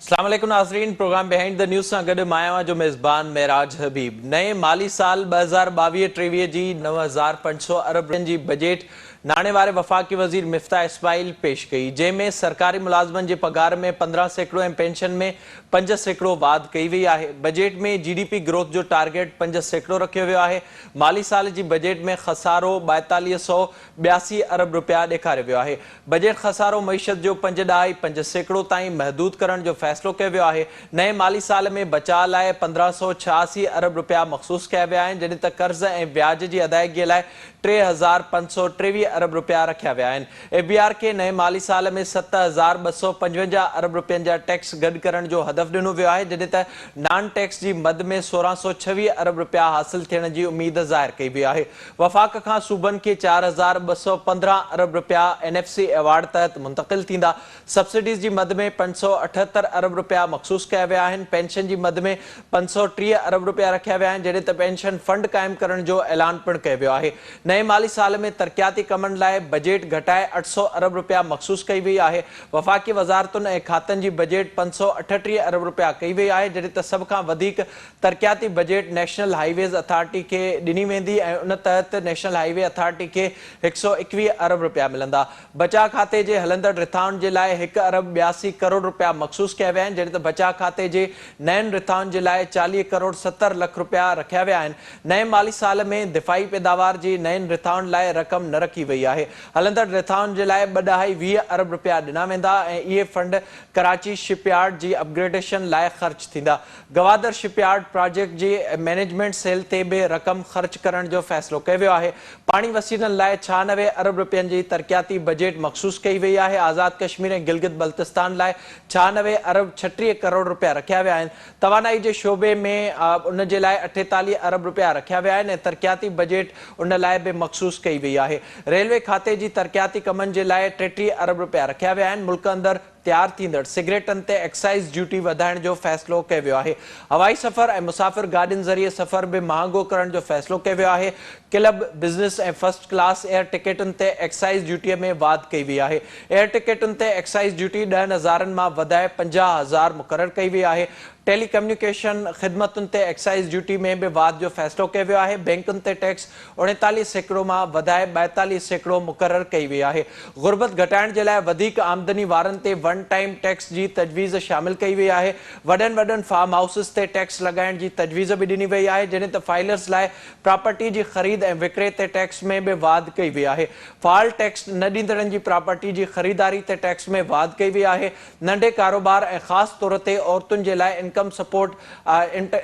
अस्सलाम वालेकुम नाज़रीन, प्रोग्राम बिहाइंड द न्यूज़ सां गॾु मां जो मेज़बान मेराज हबीब। नए माली साल 2022-23 जी 9,500 अरब जी बजट नाणे वारे वफ़ाक़ी वज़ीर मिफ्ता इस्माइल पेश कई, जंहिंमें सरकारी मुलाज़िमनि जे पगार में 15% ऐं पेंशन में 5% वाध कई वई आहे। बजट में GDP ग्रोथ जो टारगेट 5% रखियो वियो आहे। माली साल जी बजट में खसारो 4282 अरब रुपया ॾेखारियो वियो आहे। बजट खसारो मईशत जो 5.5% ताईं महदूद करण जो फ़ैसिलो कयो वियो आहे। नए माली साल में बचाव लाइ 1586 अरब रुपया मखसूस कया विया आहिनि, जॾहिं त कर्ज़ ऐं ब्याज जी अदायगीअ लाइ 3523 अरब रुपया रखिया विया आहिनि। ABR खे नए माली साल में 7255 अरब रुपयनि जा टैक्स गॾु करण जो हदफ़ ॾिनो वियो आहे, जॾहिं त नॉन टैक्स जी मद में 1626 अरब रुपया हासिल थियण जी उमीद ज़ाहिर कई वई आहे। वफ़ाक़ खां सूबनि खे 4215 अरब रुपया NFC अवार्ड तहत मुंतक़िल थींदा। सब्सिडीज़ जी मद में 578 अरब रुपया मखसूस कया विया आहिनि। पेंशन जी मद में 530 अरब रुपया रखिया विया आहिनि, जॾहिं त पेंशन फंड क़ाइमु करण जो ऐलान पिणु कयो वियो आहे। नए माली साल में तरक़ियाती कमनि लाइ बजट घटाए 800 अरब रुपया मखसूस कई वई आहे। वफ़ाक़ी वज़ारतुनि ऐं खातनि जी बजट 538 अरब रुपया कई वई आहे, जॾहिं त सभ खां वधीक तरक़ियाती बजट नेशनल हाईवेज़ अथॉरिटी खे ॾिनी वेंदी ऐं उन तहत नेशनल हाईवे अथॉरिटी खे 121 अरब रुपया मिलंदा। बचाव खाते जे हलंदड़ रिथाउनि जे लाइ 1 अरब 82 करोड़ रुपया मखसूस कया विया आहिनि, जॾहिं त बचाव खाते जे नयनि रिथाउनि जे लाइ 40 करोड़ 70 लख रुपया रखिया विया आहिनि। नए माली साल में दिफ़ाई पैदावार जी नयनि रिथाउनि लाइ रक़म न रखी वई आहे। हलंदड़ रिथाउनि जे लाइ 2.20 अरब रुपया ॾिना वेंदा ऐं इहे फंड कराची शिपयार्ड जी अपग्रेडेशन लाइ ख़र्च थींदा। गवादर शिपयार्ड प्रोजेक्ट जी मैनेजमेंट सेल ते बि रक़म ख़र्च करण जो फ़ैसिलो कयो वियो आहे। पाणी वसीलनि लाइ 96 अरब रुपयनि जी तरक़ियाती बजट मखसूस कई वई आहे। आज़ाद कश्मीर ऐं गिलगित बल्तिस्तान लाइ 96 अरब 36 करोड़ रुपया रखिया विया आहिनि। तवानाई जे शोबे में उन जे लाइ 48 अरब रुपया रखिया विया आहिनि ऐं तरक़ियाती बजट उन लाइ बि मखसूस कई वई आहे। रेलवे खाते जी तरक़ियाती कमनि जे लाइ 33 अरब रुपया रखिया विया आहिनि। मुल्क अंदरि तैयार थींदड़ सिगरेटनि ते एक्साइज़ ड्यूटी वधाइण जो फ़ैसिलो कयो वियो आहे। हवाई सफ़र ऐं मुसाफ़िर गाॾियुनि ज़रिए सफ़र बि महांगो करण जो फ़ैसिलो कयो वियो आहे। क्लब बिज़नेस ऐं फर्स्ट क्लास एयर टिकटुनि ते एक्साइज़ ड्यूटीअ में वाध कई वई आहे। एयर टिकटुनि ते एक्साइज़ ड्यूटी 10,000 मां वधाए 50,000 मुक़ररु कई वई आहे। टेलीकम्युनिकेशन ख़िदमतुनि ते एक्साइज़ ड्यूटी में बि वाध जो फ़ैसिलो कयो वियो आहे। बैंकुनि ते टैक्स 39% मां वधाए 42% मुक़ररु कई वई आहे। गुर्बत घटाइण जे लाइ वधीक आमदनी वारनि ते वन टाइम टैक्स जी तजवीज़ शामिल कई वई आहे। वॾनि फार्म हाउसिस ते टैक्स लॻाइण जी तजवीज़ बि ॾिनी वई आहे, जॾहिं त फाइलर्स लाइ प्रॉपर्टी जी ख़रीद ऐं विक्रे ते टैक्स में बि वाध कई वई आहे। फाल टैक्स न ॾींदड़नि जी प्रॉपर्टी जी ख़रीदारी ते टैक्स में वाध कई वई आहे। नंढे कारोबार ऐं ख़ासि तौर ते औरतुनि जे लाइ income support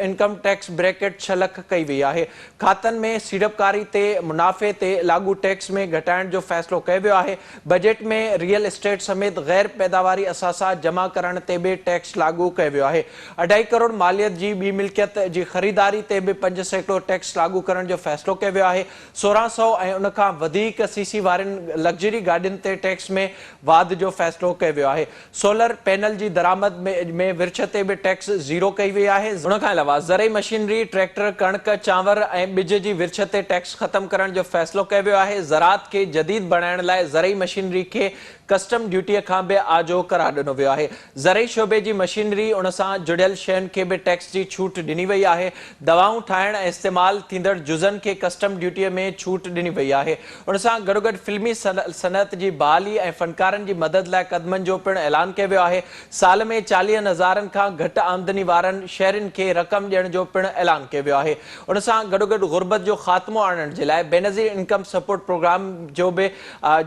income tax bracket 6 लख कई वई आहे। खातनि में सीड़पकारी ते मुनाफ़े ते लाॻू टैक्स में घटाइण जो फ़ैसिलो कयो वियो आहे। बजट में रियल एस्टेट समेत गैर पैदावारी असासा जमा करण ते बि टैक्स लाॻू कयो वियो आहे। 2.5 करोड़ मालियत जी ॿी मिल्कियत जी ख़रीदारी ते बि 5% टैक्स लाॻू करण जो फ़ैसिलो कयो वियो आहे। 1600 ऐं उन खां वधीक सीसी वारनि लग्जरी गाॾियुनि ते टैक्स में वाध जो फ़ैसिलो कयो वियो आहे। सोलर पैनल जी दरामद में विर्छ ते बि टैक्स ज़ीरो कई वई आहे। उन खां अलावा ज़रई मशीनरी, ट्रैक्टर, कणक, चांवर ऐं ॿिज जी विर्छ ते टैक्स ख़तमु करण जो फ़ैसिलो कयो वियो आहे। ज़राअत खे जदीद बणाइण लाइ ज़रई मशीनरी खे कस्टम ड्यूटीअ खां बि आजो करार ॾिनो वियो आहे। ज़रई शोबे जी मशीनरी उन सां जुड़ियल शयुनि खे बि टैक्स जी छूट ॾिनी वई आहे। दवाऊं ठाहिण ऐं इस्तेमालु थींदड़ जुज़नि खे कस्टम ड्यूटीअ में छूट ॾिनी वई आहे। उन सां गॾोगॾु फिल्मी सनअत जी बहाली ऐं फ़नकारनि जी मदद लाइ क़दमनि जो पिणु ऐलान कयो वियो आहे। साल में 40,000 खां घटि आमदनी वारनि शहरनि खे रक़म ॾियण जो पिणु ऐलान कयो वियो आहे। उन सां गॾोगॾु गुर्बत जो ख़ात्मो आणण जे लाइ बेनज़ीर इनकम सपोर्ट प्रोग्राम जो बि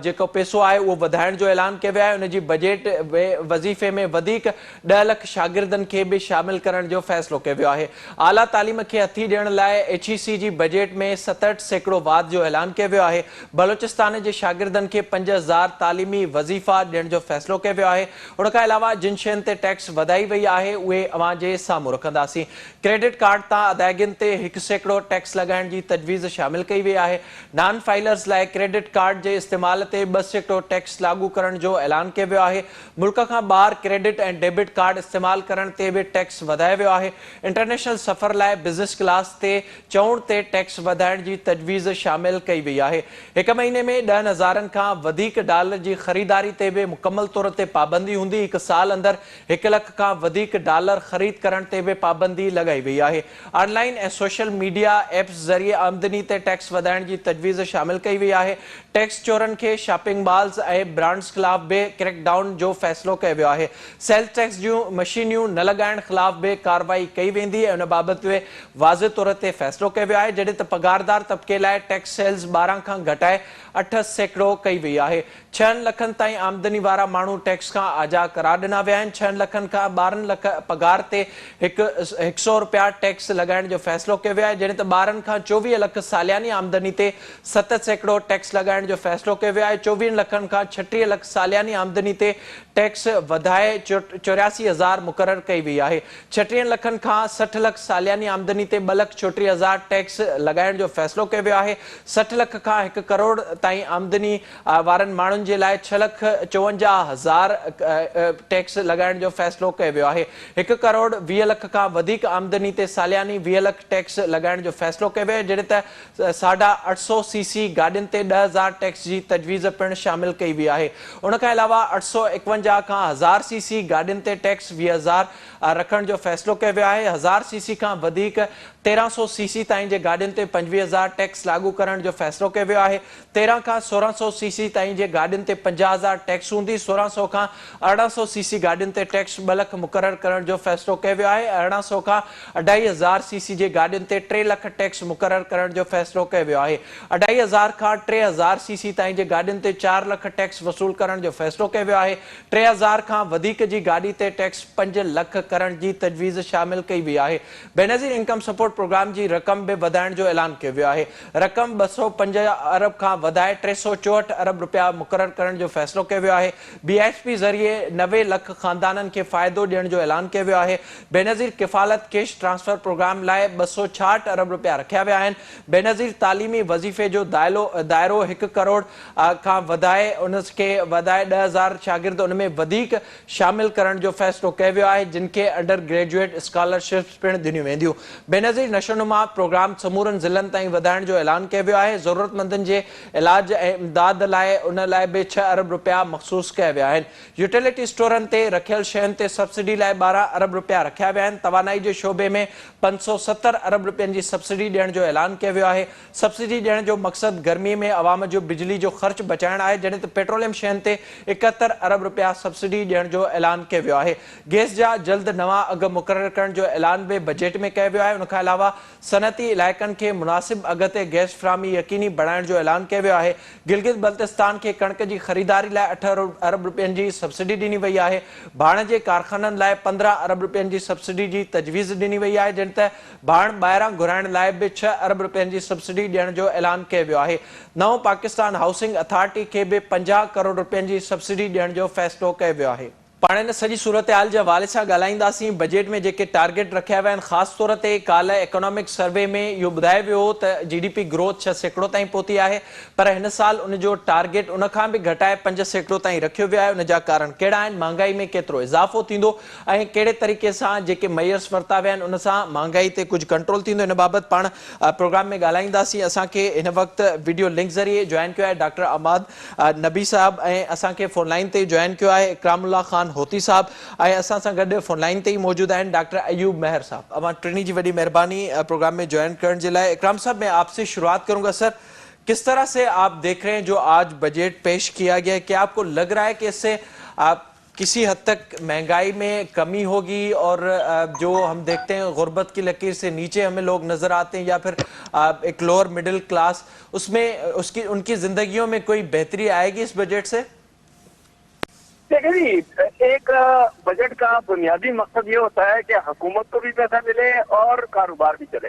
जेको पैसो आहे उहो वधाइण जो ऐलान कयो वियो आहे। उन जी बजट वज़ीफ़े में वधीक 10 लख शागिर्दनि खे बि शामिल करण जो फ़ैसिलो कयो वियो आहे। आला तालीम खे हथी ॾियण लाइ HEC जी बजट में 67% वाध जो ऐलान कयो वियो आहे। बलोचिस्तान जे शागिर्दनि खे 5000 तालीमी वज़ीफ़ा ॾियण जो फ़ैसिलो कयो वियो आहे। उन खां अलावा जिन शयुनि ते टैक्स वधाई वई आहे उहे अवां जे साम्हूं रखंदासीं। क्रेडिट कार्ड तां अदायगियुनि ते 1% टैक्स लॻाइण जी तजवीज़ शामिल कई वई आहे। नॉन फाइलर्स लाइ क्रेडिट कार्ड जे इस्तेमाल ते 2% टैक्स लाॻू करण करण जो ऐलान कियो वियो आहे। मुल्क खां ॿाहिरि क्रेडिट ऐं डेबिट कार्ड इस्तेमाल करण ते बि टैक्स वधायो वियो आहे। इंटरनेशनल सफ़र लाइ बिज़नेस क्लास ते चवण ते टैक्स वधाइण जी तजवीज़ शामिल कई वई आहे। हिक महीने में 10,000 खां वधीक डॉलर जी ख़रीदारी ते बि मुकमल तौर ते पाबंदी हूंदी। हिक साल अंदर 1 लख खां वधीक डॉलर ख़रीद करण ते बि पाबंदी लॻाई वई आहे। ऑनलाइन ऐं सोशल मीडिया एप्स ज़रिए आमदनी ते टैक्स वधाइण जी तजवीज़ शामिल कई वई आहे। टैक्स चोरनि खे शॉपिंग मॉल्स ऐं ब्रांड्स ख़िलाफ़ बि क्रैकडाउन जो फ़ैसिलो कयो वियो आहे। सेल्फ टैक्स जूं मशीनियूं न लॻाइण ख़िलाफ़ बि कार्रवाई कई वेंदी ऐं उन बाबति बि वाज़े तौर ते फ़ैसिलो कयो वियो आहे। जॾहिं त पघारदार तबिके लाइ टैक्स सेल्स 12 खां घटाए 8% कई वई आहे। 6 लखनि ताईं आमदनी वारा माण्हू टैक्स खां आज़ाद करार ॾिना विया आहिनि। 6 लखनि खां 12 लख पघार ते 100 रुपया टैक्स लॻाइण जो फ़ैसिलो कयो वियो आहे। जॾहिं त 12 खां 24 लख सालियानी आमदनी ते 7% टैक्स लॻाइण जो फ़ैसिलो कयो वियो आहे। 24 लखनि खां 36 लख सालियानी आमदनी ते टैक्स वधाए 84,000 मुक़ररु कई वई आहे। 36 लखनि खां 60 लख सालियानी आमदनी ते 2,34,000 टैक्स लॻाइण जो फ़ैसिलो कयो वियो आहे। 60 लख खां 1 करोड़ ताईं आमदनी वारनि माण्हुनि जे लाइ 6,54,000 टैक्स लॻाइण जो फ़ैसिलो कयो वियो आहे। 1 करोड़ 20 लख खां वधीक आमदनी ते सालियानी 20 लख टैक्स लॻाइण जो फ़ैसिलो कयो वियो आहे। जॾहिं त 850 सीसी गाॾियुनि ते 10,000 टैक्स जी तजवीज़ पिणु शामिल कई वई आहे। उन खां अलावा 851 खां 1000 सीसी गाॾियुनि ते टैक्स 20,000 रखण जो फ़ैसिलो कयो वियो आहे। 1000 सीसी खां वधीक 1300 सीसी ताईं जे गाॾियुनि ते 25,000 टैक्स लागू करण जो फ़ैसिलो कयो वियो आहे। 13 खां 1600 सीसी ताईं जे गाॾियुनि ते 50,000 टैक्स हूंदी। 1600 खां 1800 सीसी गाॾियुनि ते टैक्स 2 लख मुक़ररु करण जो फ़ैसिलो कयो वियो आहे। 1800 खां 2,500 सीसी जे गाॾियुनि ते 3 लख टैक्स मुक़ररु करण जो फ़ैसिलो कयो वियो आहे। 2,500 खां 3,000 सीसी ताईं जे गाॾियुनि ते 4 लख टैक्स वसूल करण जो फ़ैसिलो कयो वियो आहे। 3,000 खां वधीक जी गाॾी ते टैक्स 5 लख करण जी तजवीज़ शामिल कई वई आहे। बेनज़ीर इनकम सपोर्ट प्रोग्राम जी रक़म बि वधाइण जो ऐलान कयो वियो आहे। रक़म 205 अरब खां वधाए 364 अरब रुपया मुक़ररु करण जो फ़ैसिलो कयो वियो आहे। BHP ज़रिए 90 लख ख़ानदाननि खे फ़ाइदो ॾियण जो ऐलान कयो वियो आहे। बेनज़ीर किफ़ालत कैश ट्रांसफर प्रोग्राम लाइ 266 अरब रुपया रखिया विया आहिनि। बेनज़ीर तालीमी वज़ीफ़े जो दाइरो 1 करोड़ खां वधाए उनखे वधाए 10,000 शागिर्द उन में वधीक शामिल करण जो फ़ैसिलो कयो वियो आहे, जिन खे अंडर ग्रेजुएट स्कॉलरशिप्स पिणु ॾिनियूं वेंदियूं। बेनज़ीर नशोनुमा प्रोग्राम समूरनि ज़िलनि ताईं वधाइण जो ऐलान कयो वियो आहे। ज़रूरतमंदनि जे इलाज ऐं इमदाद लाइ उन लाइ बि 6 अरब रुपया मख़सूस कया विया आहिनि। यूटिलिटी स्टोरनि ते रखियल शयुनि ते सब्सिडी लाइ 12 अरब रुपया रखिया विया आहिनि। तवानाई जे शोबे में 570 अरब रुपयनि जी सब्सिडी ॾियण जो ऐलान कयो वियो आहे। सब्सिडी ॾियण जो मक़सदु गर्मीअ में अवाम जो बिजली जो ख़र्च बचाइण आहे। जॾहिं त पेट्रोलियम शयुनि ते 71 अरब रुपया सब्सिडी ॾियण जो ऐलान कयो वियो आहे। गैस जा जल्द नवां अघ मुक़ररु करण जो ऐलान बि बजट में कयो वियो आहे। उन खां अलावा सनअती इलाइक़नि खे मुनासिब अघ ते गैस फ़राहमी यकीनी बणाइण जो ऐलान कयो वियो आहे। गिलगित बल्तिस्तान खे कणिक जी ख़रीदारी लाइ 8 अरब रुपयनि जी सब्सिडी ॾिनी वई आहे। भाण जे कारखाननि लाइ 15 अरब रुपयनि जी सब्सिडी जी तजवीज़ ॾिनी वई आहे। जॾहिं त भाण ॿाहिरां घुराइण लाइ बि 6 अरब रुपयनि जी सब्सिडी ॾियण जो ऐलान कयो वियो आहे। नओं पाकिस्तान हाउसिंग अथॉरिटी खे बि 50 करोड़ रुपयनि जी सब्सिडी ॾियण जो फ़ैसिलो कयो वियो आहे। पाण इन सॼी सूरत हाल जे हवाले सां ॻाल्हाईंदासीं। बजट में जेके टारगेट रखिया विया आहिनि, ख़ासि तौर ते काल्ह इकोनॉमिक सर्वे में इहो ॿुधायो वियो हो त GDP ग्रोथ 6% ताईं पहुती आहे, पर हिन साल उन जो टारगेट उन खां बि घटाए 5% ताईं रखियो वियो आहे। उन जा कारण कहिड़ा आहिनि, महांगाई में केतिरो इज़ाफ़ो थींदो ऐं कहिड़े तरीक़े सां जेके मयर्स वरिता विया आहिनि उन सां महांगाई ते कुझु कंट्रोल थींदो, इन बाबति पाण प्रोग्राम में ॻाल्हाईंदासीं। असांखे हिन वक़्तु वीडियो लिंक ज़रिए जॉइन कयो आहे डॉक्टर अहमद नबी साहब ऐं असांखे फ़ोन लाइन ते जॉइन कयो आहे इकरामुल्लाह ख़ान होती साहब ऐं असां सां गॾु फ़ोन लाइन ते ही मौजूद आहिनि डॉक्टर अयूब मेहर साहब। अवां टिनी जी वॾी मेहरबानी प्रोग्राम में ज्वाइन करण जे लाइ। इकराम साहब, मैं आपसे शुरुआत करूंगा। सर, किस तरह से आप देख रहे हैं जो आज बजट पेश किया गया है? क्या आपको लग रहा है कि इससे किसी हद तक महंगाई में कमी होगी और जो हम देखते हैं गुर्बत की लकीर से नीचे हमें लोग नजर आते हैं या फिर एक लोअर मिडिल क्लास, उसमें उनकी जिंदगियों में कोई बेहतरी आएगी इस बजट से? देखिए जी, एक बजट का बुनियादी मकसद ये होता है कि हुकूमत को भी पैसा मिले और कारोबार भी चले।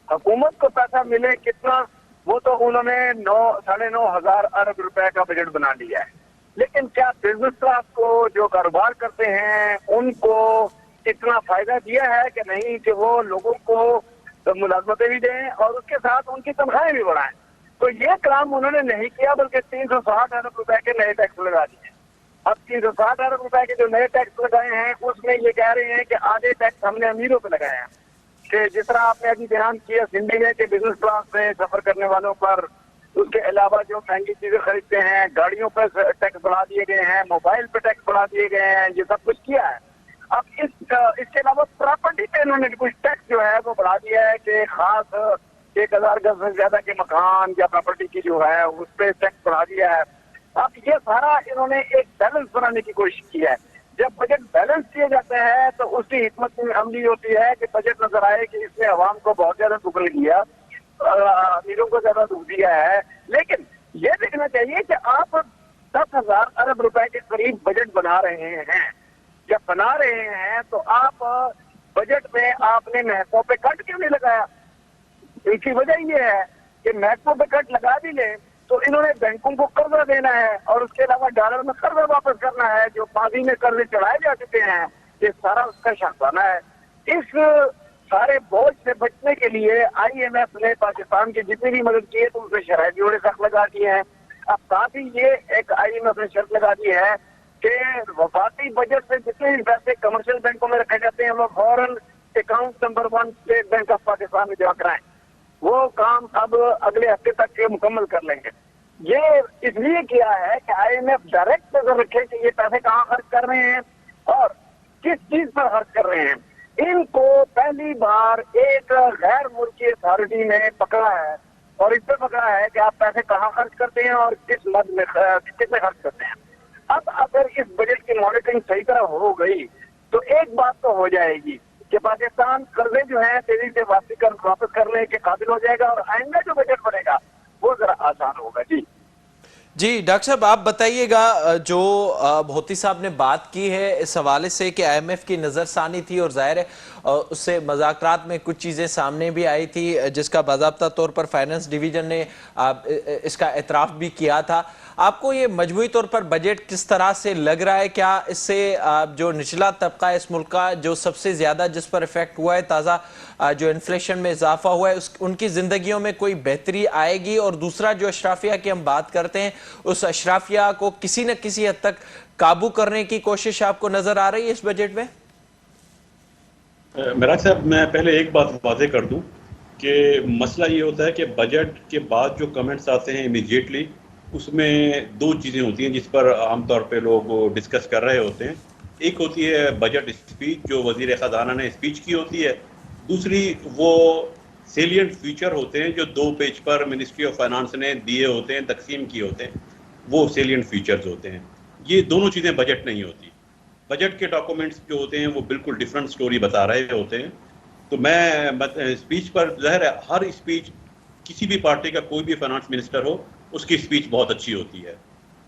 हुकूमत को पैसा मिले कितना, वो तो उन्होंने 9,500 अरब रुपए का बजट बना लिया है, लेकिन क्या बिजनेस क्लास को जो कारोबार करते हैं उनको इतना फायदा दिया है कि नहीं कि वो लोगों को मुलाजमतें भी दें और उसके साथ उनकी तनख्वाहें भी बढ़ाएं? तो ये काम उन्होंने नहीं किया, बल्कि 360 अरब रुपए के नए टैक्स लगा दिए। अब 360 अरब रुपए के जो नए टैक्स लगाए हैं उसमें ये कह रहे हैं कि आधे टैक्स हमने अमीरों पे लगाए हैं, कि जिस तरह आपने अभी बयान किया सिंधी में कि बिजनेस क्लास में सफर करने वालों पर, उसके अलावा जो महंगी चीजें खरीदते हैं, गाड़ियों पर टैक्स बढ़ा दिए गए हैं, मोबाइल पे टैक्स बढ़ा दिए गए हैं, ये सब कुछ किया है। अब इसके अलावा प्रॉपर्टी पे इन्होंने कुछ टैक्स जो है वो बढ़ा दिया है कि खास 1000 गज से ज्यादा के मकान या प्रॉपर्टी की जो है उस पर टैक्स बढ़ा दिया है। अब ये सारा इन्होंने एक बैलेंस बनाने की कोशिश की है। जब बजट बैलेंस किए जाते हैं तो उसकी हिकमत अमली होती है कि बजट नजर आए कि इसने अवाम को बहुत ज्यादा दुख दिया, अमीरों को ज्यादा दुख दिया है। लेकिन ये देखना चाहिए कि आप 10,000 अरब रुपए के करीब बजट बना रहे हैं। जब बना रहे हैं तो आप बजट में आपने महत्व पे कट क्यों नहीं लगाया? इसकी वजह ये है कि महत्व पे कट लगा भी ले तो इन्होंने बैंकों को कर्जा देना है और उसके अलावा डॉलर में कर्जा वापस करना है। जो माजी में कर्जे चढ़ाए जा चुके हैं ये सारा उसका शाखाना है। इस सारे बोझ से बचने के लिए IMF ने पाकिस्तान की जितनी भी मदद की है तो उनसे शरह जोड़े तक लगा दिए हैं। अब साथ ही ये एक IMF ने शर्त लगा दी है कि वफाकी बजट से जितने भी पैसे कमर्शियल बैंकों में रखे जाते हैं वो फौरन account number 1 state bank of Pakistan में जमा कराएं। वो काम अब अगले हफ्ते तक मुकम्मल कर लेंगे। ये इसलिए किया है कि IMF डायरेक्ट नजर रखे कि ये पैसे कहाँ खर्च कर रहे हैं और किस चीज पर खर्च कर रहे हैं। इनको पहली बार एक गैर मुल्की अथॉरिटी ने पकड़ा है और इस पर पकड़ा है कि आप पैसे कहाँ खर्च करते हैं और किस मद में कितने खर्च करते हैं। अब अगर इस बजट की मॉनिटरिंग सही तरह हो गई तो एक बात तो हो जाएगी कि पाकिस्तान कर्जे जो है तेजी से वापस करने के काबिल हो जाएगा और आइंदा जो बजट बनेगा वो जरा आसान होगा। जी डॉक्टर साहब, आप बताइएगा, जो भोती साहब ने बात की है इस हवाले से कि IMF की नज़रसानी थी और जाहिर है उससे मज़ाकरात में कुछ चीज़ें सामने भी आई थी जिसका बाज़ाब्ता तौर पर फाइनेंस डिवीज़न ने इसका एतराफ़ भी किया था। आपको ये मजमूई तौर पर बजट किस तरह से लग रहा है? क्या इससे जो निचला तबका है इस मुल्क का, जो सबसे ज़्यादा जिस पर इफेक्ट हुआ है, ताज़ा जो इन्फ्लेशन में इजाफा हुआ है, उनकी ज़िंदगियों में कोई बेहतरी आएगी? और दूसरा, जो अशराफिया की हम बात करते हैं, उस अशराफिया को किसी न किसी हद तक काबू करने की कोशिश आपको नजर आ रही है इस बजट में? मेराज साहब, मैं पहले एक बात वाज़ेह कर दूं कि मसला ये होता है कि बजट के बाद जो कमेंट्स आते हैं इमीडिएटली, उसमें दो चीज़ें होती हैं जिस पर आमतौर पे लोग डिस्कस कर रहे होते हैं। एक होती है बजट स्पीच जो वज़ीर ख़ज़ाना ने स्पीच की होती है, दूसरी वो सेलिएंट फीचर होते हैं जो 2 पेज पर मिनिस्ट्री ऑफ फाइनेंस ने दिए होते हैं, तकसीम किए होते हैं, वो सेलिएंट फीचर्स होते हैं। ये दोनों चीज़ें बजट नहीं होती। बजट के डॉक्यूमेंट्स जो होते हैं वो बिल्कुल डिफरेंट स्टोरी बता रहे होते हैं। तो मैं स्पीच पर, ज़ाहिर है हर स्पीच किसी भी पार्टी का कोई भी फाइनेंस मिनिस्टर हो उसकी स्पीच बहुत अच्छी होती है,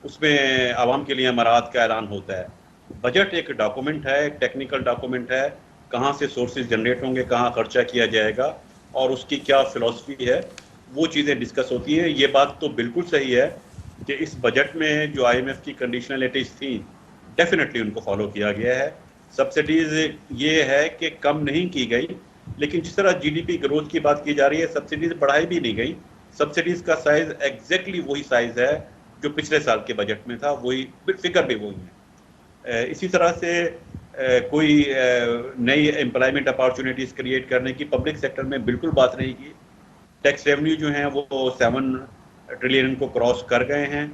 उसमें आवाम के लिए अमारात का ऐलान होता है। बजट एक डॉक्यूमेंट है, एक टेक्निकल डॉक्यूमेंट है, कहाँ से सोर्सेज जनरेट होंगे, कहाँ खर्चा किया जाएगा और उसकी क्या फिलॉसफी है, वो चीज़ें डिस्कस होती हैं। ये बात तो बिल्कुल सही है कि इस बजट में जो IMF की कंडीशनलिटीज़ थी डेफिनेटली उनको फॉलो किया गया है। सब्सिडीज़ ये है कि कम नहीं की गई, लेकिन जिस तरह GDP ग्रोथ की बात की जा रही है सब्सिडीज़ बढ़ाई भी नहीं गई। सब्सिडीज़ का साइज़ एग्जैक्टली वही साइज़ है जो पिछले साल के बजट में था, वही फिगर भी वही है। इसी तरह से कोई नई एम्प्लॉयमेंट अपॉर्चुनिटीज़ क्रिएट करने की पब्लिक सेक्टर में बिल्कुल बात नहीं की। टैक्स रेवेन्यू जो हैं वो 7 ट्रिलियन को क्रॉस कर गए हैं।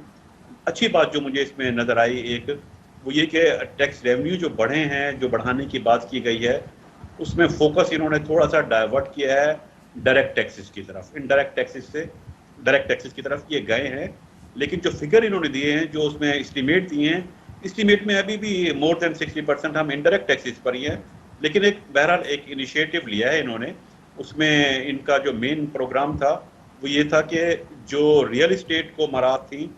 अच्छी बात जो मुझे इसमें नज़र आई एक वो ये कि टैक्स रेवेन्यू जो बढ़े हैं, जो बढ़ाने की बात की गई है, उसमें फोकस इन्होंने थोड़ा सा डाइवर्ट किया है डायरेक्ट टैक्सेस की तरफ। इनडायरेक्ट टैक्सेस से डायरेक्ट टैक्सेस की तरफ ये गए हैं, लेकिन जो फिगर इन्होंने दिए हैं, जो उसमें एस्टीमेट दिए हैं, एस्टीमेट में अभी भी मोर देन 60% हम इनडायरेक्ट टैक्सेस पर ही हैं। लेकिन एक बहरहाल एक इनिशिएटिव लिया है इन्होंने। उसमें इनका जो मेन प्रोग्राम था वो ये था कि जो रियल इस्टेट को मराहत थी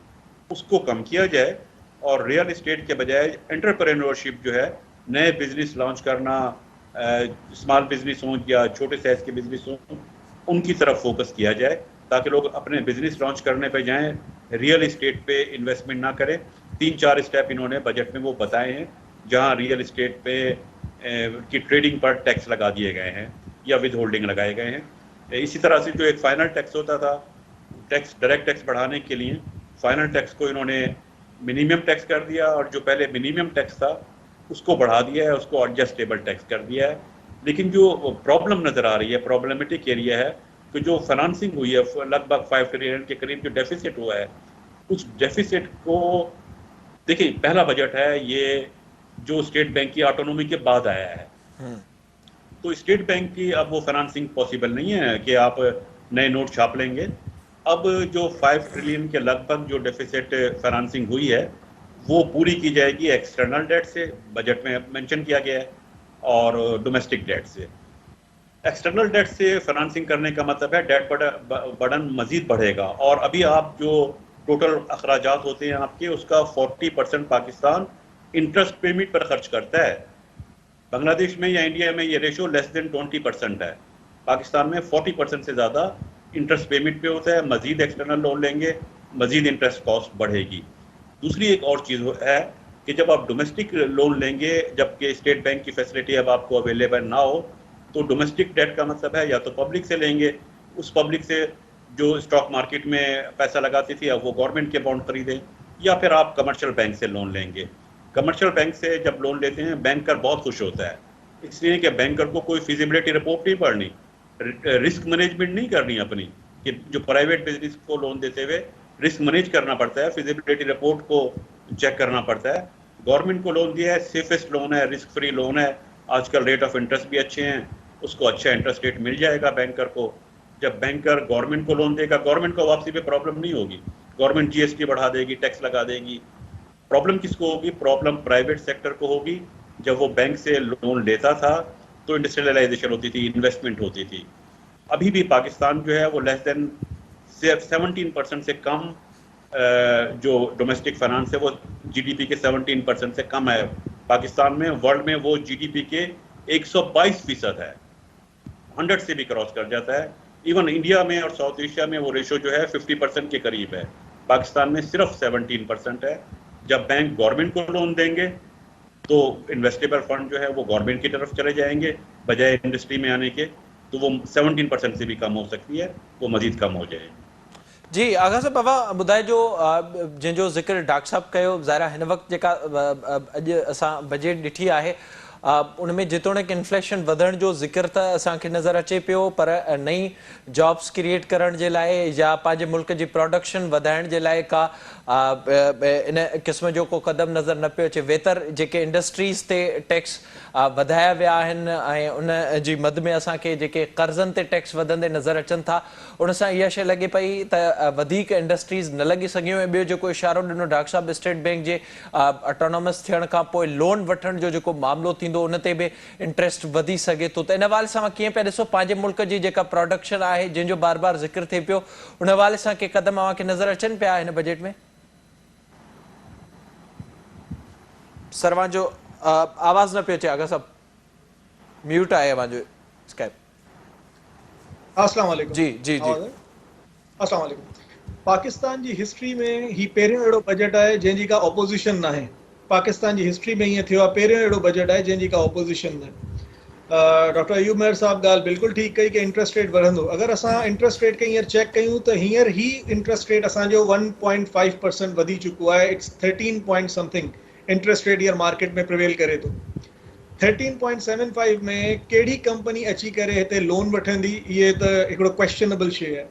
उसको कम किया जाए और रियल इस्टेट के बजाय एंटरप्रेन्योरशिप जो है, नए बिजनेस लॉन्च करना, स्मॉल बिजनेस हों या छोटे साइज के बिजनेस हों, उनकी तरफ फोकस किया जाए ताकि लोग अपने बिजनेस लॉन्च करने पे जाएं, रियल इस्टेट पे इन्वेस्टमेंट ना करें। 3-4 स्टेप इन्होंने बजट में वो बताए हैं जहां रियल इस्टेट पे की ट्रेडिंग पर टैक्स लगा दिए गए हैं या विद होल्डिंग लगाए गए हैं। इसी तरह से जो एक फाइनल टैक्स होता था, टैक्स डायरेक्ट टैक्स बढ़ाने के लिए फाइनल टैक्स को इन्होंने मिनिमम टैक्स कर दिया, और जो पहले मिनिमम टैक्स था उसको बढ़ा दिया है, उसको एडजस्टेबल टैक्स कर दिया है। लेकिन जो प्रॉब्लम नज़र आ रही है, प्रॉब्लमेटिक एरिया है कि जो फाइनेंसिंग हुई है लगभग 5 ट्रिलियन के करीब जो डेफिसिट हुआ है, उस डेफिसिट को देखिए, पहला बजट है ये जो स्टेट बैंक की ऑटोनॉमी के बाद आया है, तो स्टेट बैंक की अब वो फाइनेंसिंग पॉसिबल नहीं है कि आप नए नोट छाप लेंगे। अब जो 5 ट्रिलियन के लगभग जो डेफिसिट फाइनेंसिंग हुई है वो पूरी की जाएगी एक्सटर्नल डेट से, बजट में मेंशन किया गया है, और डोमेस्टिक डेट से। एक्सटर्नल डेट से फाइनेंसिंग करने का मतलब है डेट बर्डन मजीद बढ़ेगा, और अभी आप जो टोटल अखराजात होते हैं आपके, उसका 40% पाकिस्तान इंटरेस्ट पेमेंट पर खर्च करता है। बांग्लादेश में या इंडिया में ये रेशो लेस देन 20% है, पाकिस्तान में 40% से ज़्यादा इंटरेस्ट पेमेंट पे होता है। मजीद एक्सटर्नल लोन लेंगे, मजीद इंटरेस्ट कॉस्ट बढ़ेगी। दूसरी एक और चीज़ है कि जब आप डोमेस्टिक लोन लेंगे, जबकि स्टेट बैंक की फैसिलिटी अब आपको अवेलेबल ना हो, तो डोमेस्टिक डेट का मतलब है या तो पब्लिक से लेंगे, उस पब्लिक से जो स्टॉक मार्केट में पैसा लगाती थी अब वो गवर्नमेंट के बॉन्ड खरीदें, या फिर आप कमर्शियल बैंक से लोन लेंगे। कमर्शियल बैंक से जब लोन लेते हैं बैंकर बहुत खुश होता है, इसलिए कि बैंकर को कोई फिजिबिलिटी रिपोर्ट नहीं पढ़नी, रिस्क मैनेजमेंट नहीं करनी अपनी, कि जो प्राइवेट बिजनेस को लोन देते हुए रिस्क मैनेज करना पड़ता है, फिजिबिलिटी रिपोर्ट को चेक करना पड़ता है। गवर्नमेंट को लोन दिया है, सेफेस्ट लोन है, रिस्क फ्री लोन है, आजकल रेट ऑफ इंटरेस्ट भी अच्छे हैं, उसको अच्छा इंटरेस्ट रेट मिल जाएगा बैंकर को। जब बैंकर गवर्नमेंट को लोन देगा, गवर्नमेंट को वापसी पे प्रॉब्लम नहीं होगी, गवर्नमेंट जीएसटी बढ़ा देगी, टैक्स लगा देगी। प्रॉब्लम किसको होगी? प्रॉब्लम प्राइवेट सेक्टर को होगी। जब वो बैंक से लोन लेता था तो इंडस्ट्रियलाइजेशन होती थी, इन्वेस्टमेंट होती थी। अभी भी पाकिस्तान जो है वो लेस देन 17% से कम जो डोमेस्टिक फाइनेंस है वो जीडीपी के 17% से कम है पाकिस्तान में। वर्ल्ड में वो जीडीपी के 122% है, 100 से भी क्रॉस कर जाता है। इवन इंडिया में और साउथ एशिया में वो रेशो जो है 50% के करीब है, पाकिस्तान में सिर्फ 17% है। जब बैंक गवर्नमेंट को लोन देंगे तो इन्वेस्टेबल फंड जो है वो गवर्नमेंट की तरफ चले जाएंगे बजाय इंडस्ट्री में आने के, तो वो 17% से भी कम हो सकती है, वो मजीद कम हो जाए। जी आगा साहब, बाबा ॿुधाए जो जंहिंजो ज़िक्र डॉक्टर साहब कयो, ज़ाहिर हिन वक़्तु जेका अॼु असां बजट ॾिठी आहे उनमें जेतोणीकि इन्फ्लेशन वधण जो ज़िक्र त असांखे नज़र अचे पियो, पर नई जॉब्स क्रिएट करण जे लाइ या पंहिंजे मुल्क जी प्रोडक्शन वधाइण जे लाइ का इन क़िस्म जो को क़दम नज़र न पियो अचे। वेतर जेके इंडस्ट्रीज़ ते टैक्स वधाया विया आहिनि ऐं उन जी मद में असांखे जेके कर्ज़नि ते टैक्स वधंदे नज़र अचनि था, उन सां इहा शइ लॻे पई त वधीक इंडस्ट्रीज़ न लॻी सघियूं। ऐं ॿियो जेको इशारो ॾिनो डॉक्टर साहब स्टेट बैंक जे ऑटोनॉमस थियण खां पोइ लोन वठण जो जेको मामिलो थींदो उन ते बि इंट्रस्ट वधी सघे थो, त इन हवाले सां कीअं पिया ॾिसो पंहिंजे मुल्क जी जेका प्रोडक्शन आहे जंहिंजो बार बार ज़िक्र थिए पियो, उन हवाले सां के क़दम अव्हांखे नज़र अचनि पिया हिन बजट में? सरवां जो आवाज़ न पियो अचे आगा साहब, म्यूट आहे अव्हांजो स्काइप। अस्सलाम वालेकुम। जी जी जी अस्सलाम वालेकुम। पाकिस्तान जी हिस्ट्री में ही पहिरियों अहिड़ो बजट आहे जंहिंजी का ऑपोजिशन न आहे। पाकिस्तान जी हिस्ट्री में ईअं थियो आहे, पहिरियों अहिड़ो बजट आहे जंहिंजी का ऑपोजिशन न आहे। डॉक्टर अयूब मेहर साहब ॻाल्हि बिल्कुलु ठीकु कई कि इंटरेस्ट रेट वधंदो। अगरि असां इंटरेस्ट रेट खे हींअर चेक कयूं त हींअर ही इंटरेस्ट रेट असांजो 1.5% वधी चुको आहे। It's 13 point something interest rate हींअर मार्केट में प्रिवेल करे थो। 13.75 में कहिड़ी कंपनी अची करे हिते लोन वठंदी, इहे त हिकिड़ो क्वेश्चनेबल शइ आहे,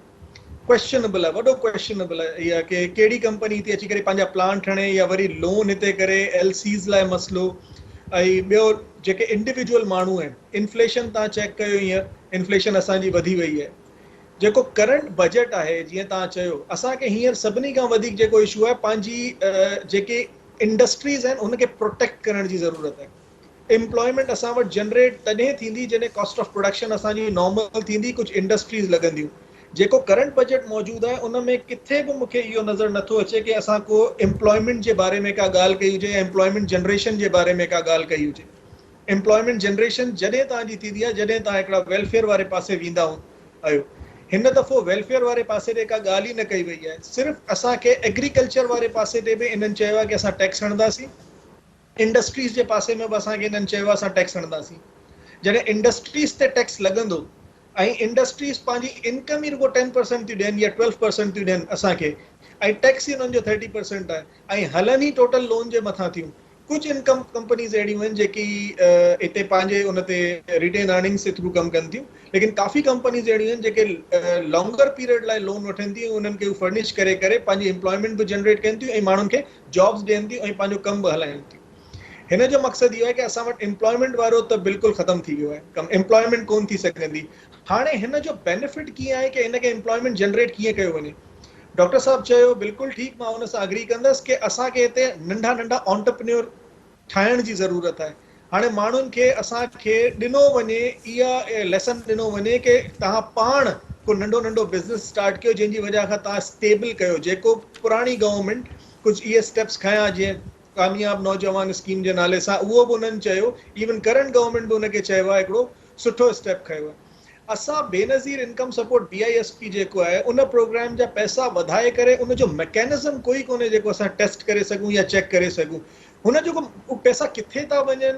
क्वेश्चनेबल आहे, वॾो क्वेश्चनेबल आहे इहा कि कहिड़ी कंपनी हिते अची करे पंहिंजा प्लांट हणे या वरी लोन हिते करे एलसीज़ लाइ मसइलो। ऐं ॿियो जेके इंडिविजुअल माण्हू आहिनि, इन्फ्लेशन तव्हां चेक कयो, हींअर इन्फ्लेशन असांजी वधी वई आहे। जेको करंट बजट आहे, जीअं तव्हां चयो, असांखे हींअर सभिनी खां वधीक जेको इशू आहे पंहिंजी जेके इंडस्ट्रीज़ आहिनि उनखे प्रोटेक्ट करण जी ज़रूरत आहे। एम्प्लॉयमेंट असां वटि जनरेट तॾहिं थींदी जॾहिं कॉस्ट ऑफ प्रोडक्शन असांजी नॉर्मल थींदी, कुझु इंडस्ट्रीज़ लॻंदियूं। जेको करंट बजट मौजूदु आहे उन में किथे बि मूंखे इहो नज़र नथो अचे कि असां को एम्प्लॉयमेंट जे बारे में का ॻाल्हि कई हुजे या एम्प्लॉयमेंट जनरेशन जे बारे में का ॻाल्हि कई हुजे। एम्प्लॉयमेंट जनरेशन जॾहिं तव्हांजी थींदी आहे जॾहिं तव्हां हिकिड़ा वेलफेयर वारे पासे वेंदा आहियो। हिन दफ़ो वेलफेयर वारे पासे ते का ॻाल्हि ई न कई वई आहे। सिर्फ़ु असांखे एग्रीकल्चर वारे पासे ते बि इन्हनि चयो आहे कि असां टैक्स हणंदासीं, इंडस्ट्रीज़ जे पासे में बि असांखे इन्हनि चयो आहे असां टैक्स हणंदासीं। जॾहिं इंडस्ट्रीज़ ते टैक्स लॻंदो ऐं इंडस्ट्रीज़ पंहिंजी इनकम ई रुगो 10% थियूं ॾियनि या 12% थियूं ॾियनि असांखे, ऐं टैक्स ई उन्हनि जो 30% आहे ऐं हलनि ई टोटल लोन जे मथां थियूं। कुझु इनकम कंपनीज़ अहिड़ियूं आहिनि जेकी हिते पंहिंजे उन ते रिटेन अर्निंग्स जे थ्रू कमु कनि थियूं, लेकिन काफ़ी कंपनीज़ अहिड़ियूं आहिनि जेके लॉन्गर पीरियड लाइ लोन वठनि थियूं, उन्हनि खे फर्निश करे करे पंहिंजी एम्प्लॉयमेंट बि जनरेट कनि थियूं ऐं माण्हुनि खे जॉब्स ॾियनि थियूं ऐं पंहिंजो कमु बि हलाइनि थियूं। हिन जो मक़सदु इहो आहे कि असां वटि एम्प्लॉयमेंट वारो त बिल्कुलु ख़तमु थी वियो आहे, एम्प्लॉयमेंट कोन थी सघंदी। हाणे हिन जो बेनिफिट कीअं आहे कि हिनखे एम्प्लॉयमेंट जनरेट कीअं कयो वञे। डॉक्टर साहब चयो बिल्कुलु ठीकु, मां हुन सां अग्री कंदुसि कि असांखे हिते नंढा नंढा ऑन्टरप्रेन्योर ठाहिण जी ज़रूरत आहे। हाणे माण्हुनि खे असांखे ॾिनो वञे, इहा लेसन ॾिनो वञे कि तव्हां पाण को नंढो नंढो बिज़नेस स्टार्ट कयो जंहिंजी वजह खां तव्हां स्टेबल कयो। जेको पुराणी गवर्नमेंट कुझु इहे स्टेप्स खयां, जीअं कामयाब नौजवान स्कीम जे नाले सां, उहो बि उन्हनि चयो, इवन करंट गवर्नमेंट बि उनखे चयो आहे, हिकिड़ो सुठो स्टेप खयो आहे। असां बेनज़ीर इनकम सपोर्ट BISP जेको आहे उन प्रोग्राम जा पैसा वधाए करे उन जो मैकेनिज़म कोई कोन्हे जेको असां टेस्ट करे सघूं या चेक करे सघूं। हुन जो पैसा किथे था वञनि,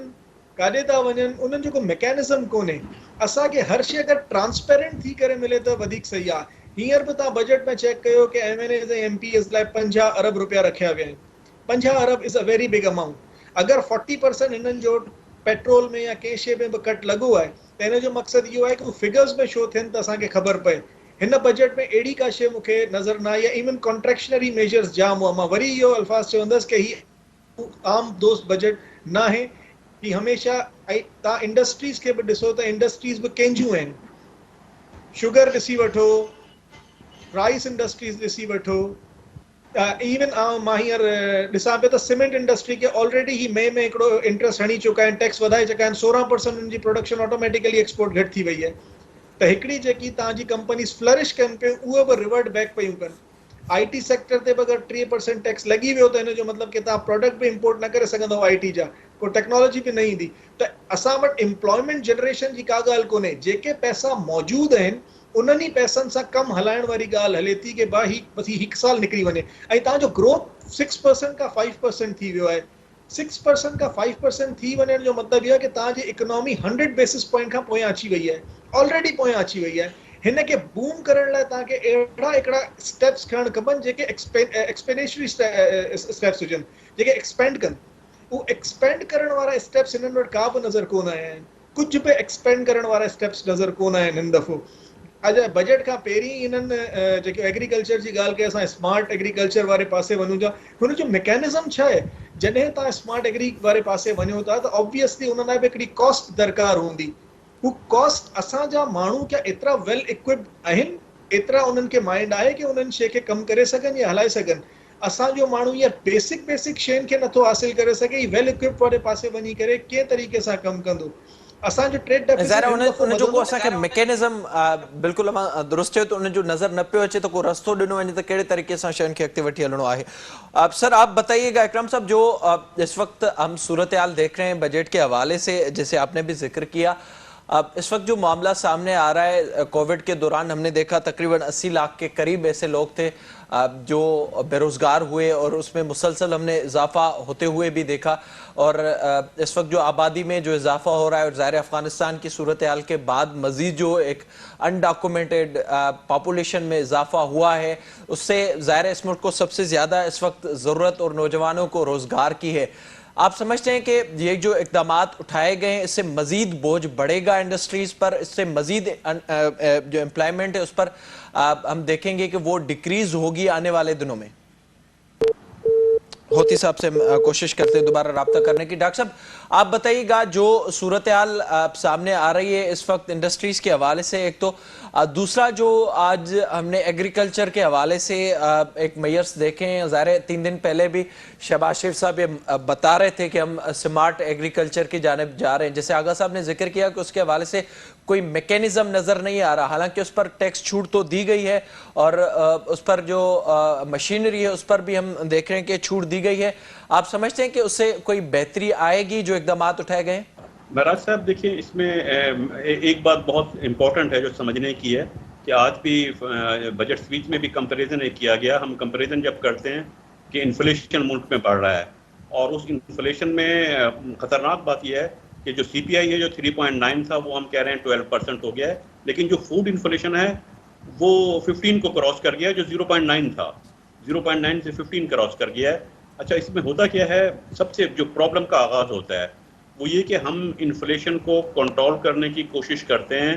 काॾे था वञनि, उन्हनि जो को मैकेनिज़म कोन्हे। असांखे हर शइ अगरि ट्रांसपेरेंट थी करे मिले त वधीक सही आहे। हींअर बि तव्हां बजट में चेक कयो कि MNAs ऐं MPs लाइ 50 अरब रुपया रखिया विया आहिनि। 50 अरब is a very big amount. अगरि 40% हिननि जो पेट्रोल में या कंहिं शइ में बि कट लॻो आहे त हिन जो मक़सदु इहो आहे कि फिगर्स में शो थियनि त असांखे ख़बर पए। हिन बजट में अहिड़ी का शइ मूंखे नज़र न आई आहे। इवन कॉन्ट्रेक्शनरी मेजर्स जाम हुआ। मां वरी इहो अल्फाज़ चवंदुसि कि ही आम दोस्त बजट न आहे। कि हमेशह तव्हां इंडस्ट्रीज़ खे बि ॾिसो त इंडस्ट्रीज़ बि कंहिंजियूं आहिनि। शुगर ॾिसी वठो, राइस इंडस्ट्रीज़ ॾिसी वठो, इवन मां हींअर ॾिसां पियो त सीमेंट इंडस्ट्री खे ऑलरेडी ही मई में हिकिड़ो इंट्रस्ट हणी चुका आहिनि, टैक्स वधाए चुका आहिनि। 16% हुनजी प्रोडक्शन ऑटोमेटिकली एक्सपोर्ट घटि थी वई आहे। त हिकिड़ी जेकी तव्हांजी कंपनीज़ फ्लरिश कनि पियूं उहे बि रिवर्ट बैक पयूं कनि। IT सेक्टर ते बि अगरि 3% टैक्स लॻी वियो त हिन जो मतिलबु कि तव्हां प्रोडक्ट बि इम्पोर्ट न करे सघंदव IT जा, को टेक्नोलॉजी बि न ईंदी। त असां वटि एम्प्लॉयमेंट जनरेशन जी का ॻाल्हि कोन्हे। जेके पैसा मौजूदु आहिनि उन्हनि ई पैसनि सां कमु हलाइण वारी ॻाल्हि हले थी कि भाई बसि हिकु साल निकिरी वञे ऐं तव्हांजो ग्रोथ 6% खां 5% थी वियो आहे। 6% खां 5% थी वञण जो मतिलबु इहो आहे कि तव्हांजी इकोनॉमी 100 बेसिस पॉइंट खां पोयां अची वई आहे, ऑलरेडी पोयां अची वई आहे। हिन खे बूम करण लाइ तव्हांखे अहिड़ा हिकिड़ा स्टेप्स खणणु खपनि जेके एक्सपेंडेशरी स्टेप्स हुजनि, जेके एक्सपेंड कनि। उहे एक्सपेंड करण वारा स्टेप्स हिननि वटि का बि नज़र कोन आया आहिनि। कुझु बि एक्सपेंड करण वारा स्टेप्स नज़र कोन आया आहिनि हिन दफ़ो। अॼु बजट खां पहिरीं हिननि जेके एग्रीकल्चर जी ॻाल्हि कई, असां स्मार्ट एग्रीकल्चर वारे पासे वञूं था। हुन जो मैकेनिज़म छा आहे? जॾहिं तव्हां स्मार्ट एग्री वारे पासे वञो था त ऑब्वियसली हुन लाइ बि हिकिड़ी कॉस्ट दरकार हूंदी। हू कॉस्ट असांजा माण्हू क्या एतिरा वेल इक्विप्ड आहिनि, एतिरा उन्हनि खे माइंड आहे कि उन्हनि शइ खे कमु करे सघनि या हलाए सघनि। असांजो माण्हू इहा बेसिक शयुनि खे नथो हासिल करे सघे। वेल इक्विप्ड वारे पासे वञी करे कंहिं तरीक़े सां कमु कंदो। असांजो ट्रेड ज़ाहिर आहे डेफिसिट उन जो को असांखे मैकेनिज़म बिल्कुलु मां दुरुस्त चयो त उन जो नज़र न पियो अचे त को रस्तो ॾिनो वञे त कहिड़े तरीक़े सां शयुनि खे अॻिते वठी हलणो आहे। सर आप बताइएगा, इकराम साहब, जो इस वक्त हम सूरत हाल देख रहे हैं बजट के हवाले से, जैसे आपने भी जिक्र किया, इस वक्त जो मामला सामने आ रहा है, कोविड के दौरान हमने देखा तकरीबन 80 लाख के करीब ऐसे लोग थे जो बेरोज़गार हुए और उसमें मुसलसल हमने इजाफा होते हुए भी देखा। और इस वक्त जो आबादी में जो इजाफा हो रहा है और ज़ाहिर अफ़गानिस्तान की सूरत हाल के बाद मज़ीद जो एक अनडॉक्यूमेंटेड पॉपुलेशन में इजाफा हुआ है, उससे ज़ाहिर इस मुल्क को सबसे ज़्यादा इस वक्त ज़रूरत और नौजवानों को रोज़गार की है। आप समझते हैं कि ये जो इक़दामात उठाए गए हैं इससे मज़ीद बोझ बढ़ेगा इंडस्ट्रीज़ पर, इससे मज़ीद जो एम्प्लॉयमेंट है उस पर हम देखेंगे कि वो डिक्रीज़ होगी आने वाले दिनों में? होती साहब से कोशिश करते हैं दोबारा रब्ता करने की। डॉक्टर साहब, आप बताइएगा, जो सूरत हाल सामने आ रही है इस वक्त इंडस्ट्रीज़ के हवाले से, एक तो दूसरा जो आज हमने एग्रीकल्चर के हवाले से एक मेयर्स देखे हैं, ज़ाहिर 3 दिन पहले भी शहबाज शरीफ साहब ये बता रहे थे कि हम स्मार्ट एग्रीकल्चर की जानिब जा रहे हैं। जैसे आगा साहब ने जिक्र किया कि उसके हवाले से कोई मैकेनिज़्म नज़र नहीं आ रहा, हालांकि उस पर टैक्स छूट तो दी गई है और उस पर जो मशीनरी है उस पर भी हम देख रहे हैं कि छूट दी गई है। आप समझते हैं कि उससे कोई बेहतरी आएगी जो इक़दामात उठाए गए? महराज साहब, देखिए, इसमें एक बात बहुत इम्पोर्टेंट है जो समझने की है कि आज भी बजट स्पीच में भी कंपैरिजन किया गया। हम कंपैरिजन जब करते हैं कि इन्फ्लेशन मुल्क में बढ़ रहा है और उस इन्फ्लेशन में ख़तरनाक बात यह है कि जो CPI है जो 3.9 था वो हम कह रहे हैं 12% हो गया है, लेकिन जो फूड इन्फ्लेशन है वो 15 को क्रॉस कर गया जो 0.9 था। 0.9 से 15 क्रॉस कर गया है। अच्छा, इसमें होता क्या है, सबसे जो प्रॉब्लम का आगाज होता है वो ये कि हम इन्फ्लेशन को कंट्रोल करने की कोशिश करते हैं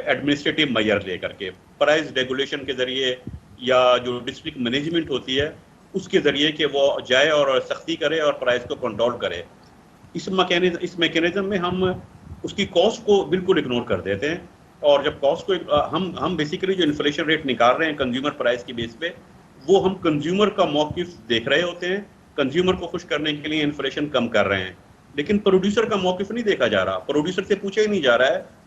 एडमिनिस्ट्रेटिव मेजर लेकर के, प्राइस रेगुलेशन के जरिए या जो डिस्ट्रिक्ट मैनेजमेंट होती है उसके जरिए कि वो जाए और सख्ती करे और प्राइस को कंट्रोल करे। इस मैकेनिज्म में हम उसकी कॉस्ट को बिल्कुल इग्नोर कर देते हैं, और जब कॉस्ट को हम बेसिकली जो इन्फ्लेशन रेट निकाल रहे हैं कंज्यूमर प्राइस की बेस पे, वो हम कंज्यूमर का मौकिफ देख रहे होते हैं, कंज्यूमर को खुश करने के लिए इन्फ्लेशन कम कर रहे हैं, लेकिन प्रोड्यूसर का मौकिफ नहीं देखा जा रहा, प्रोड्यूसर से पूछा ही नहीं जा रहा है।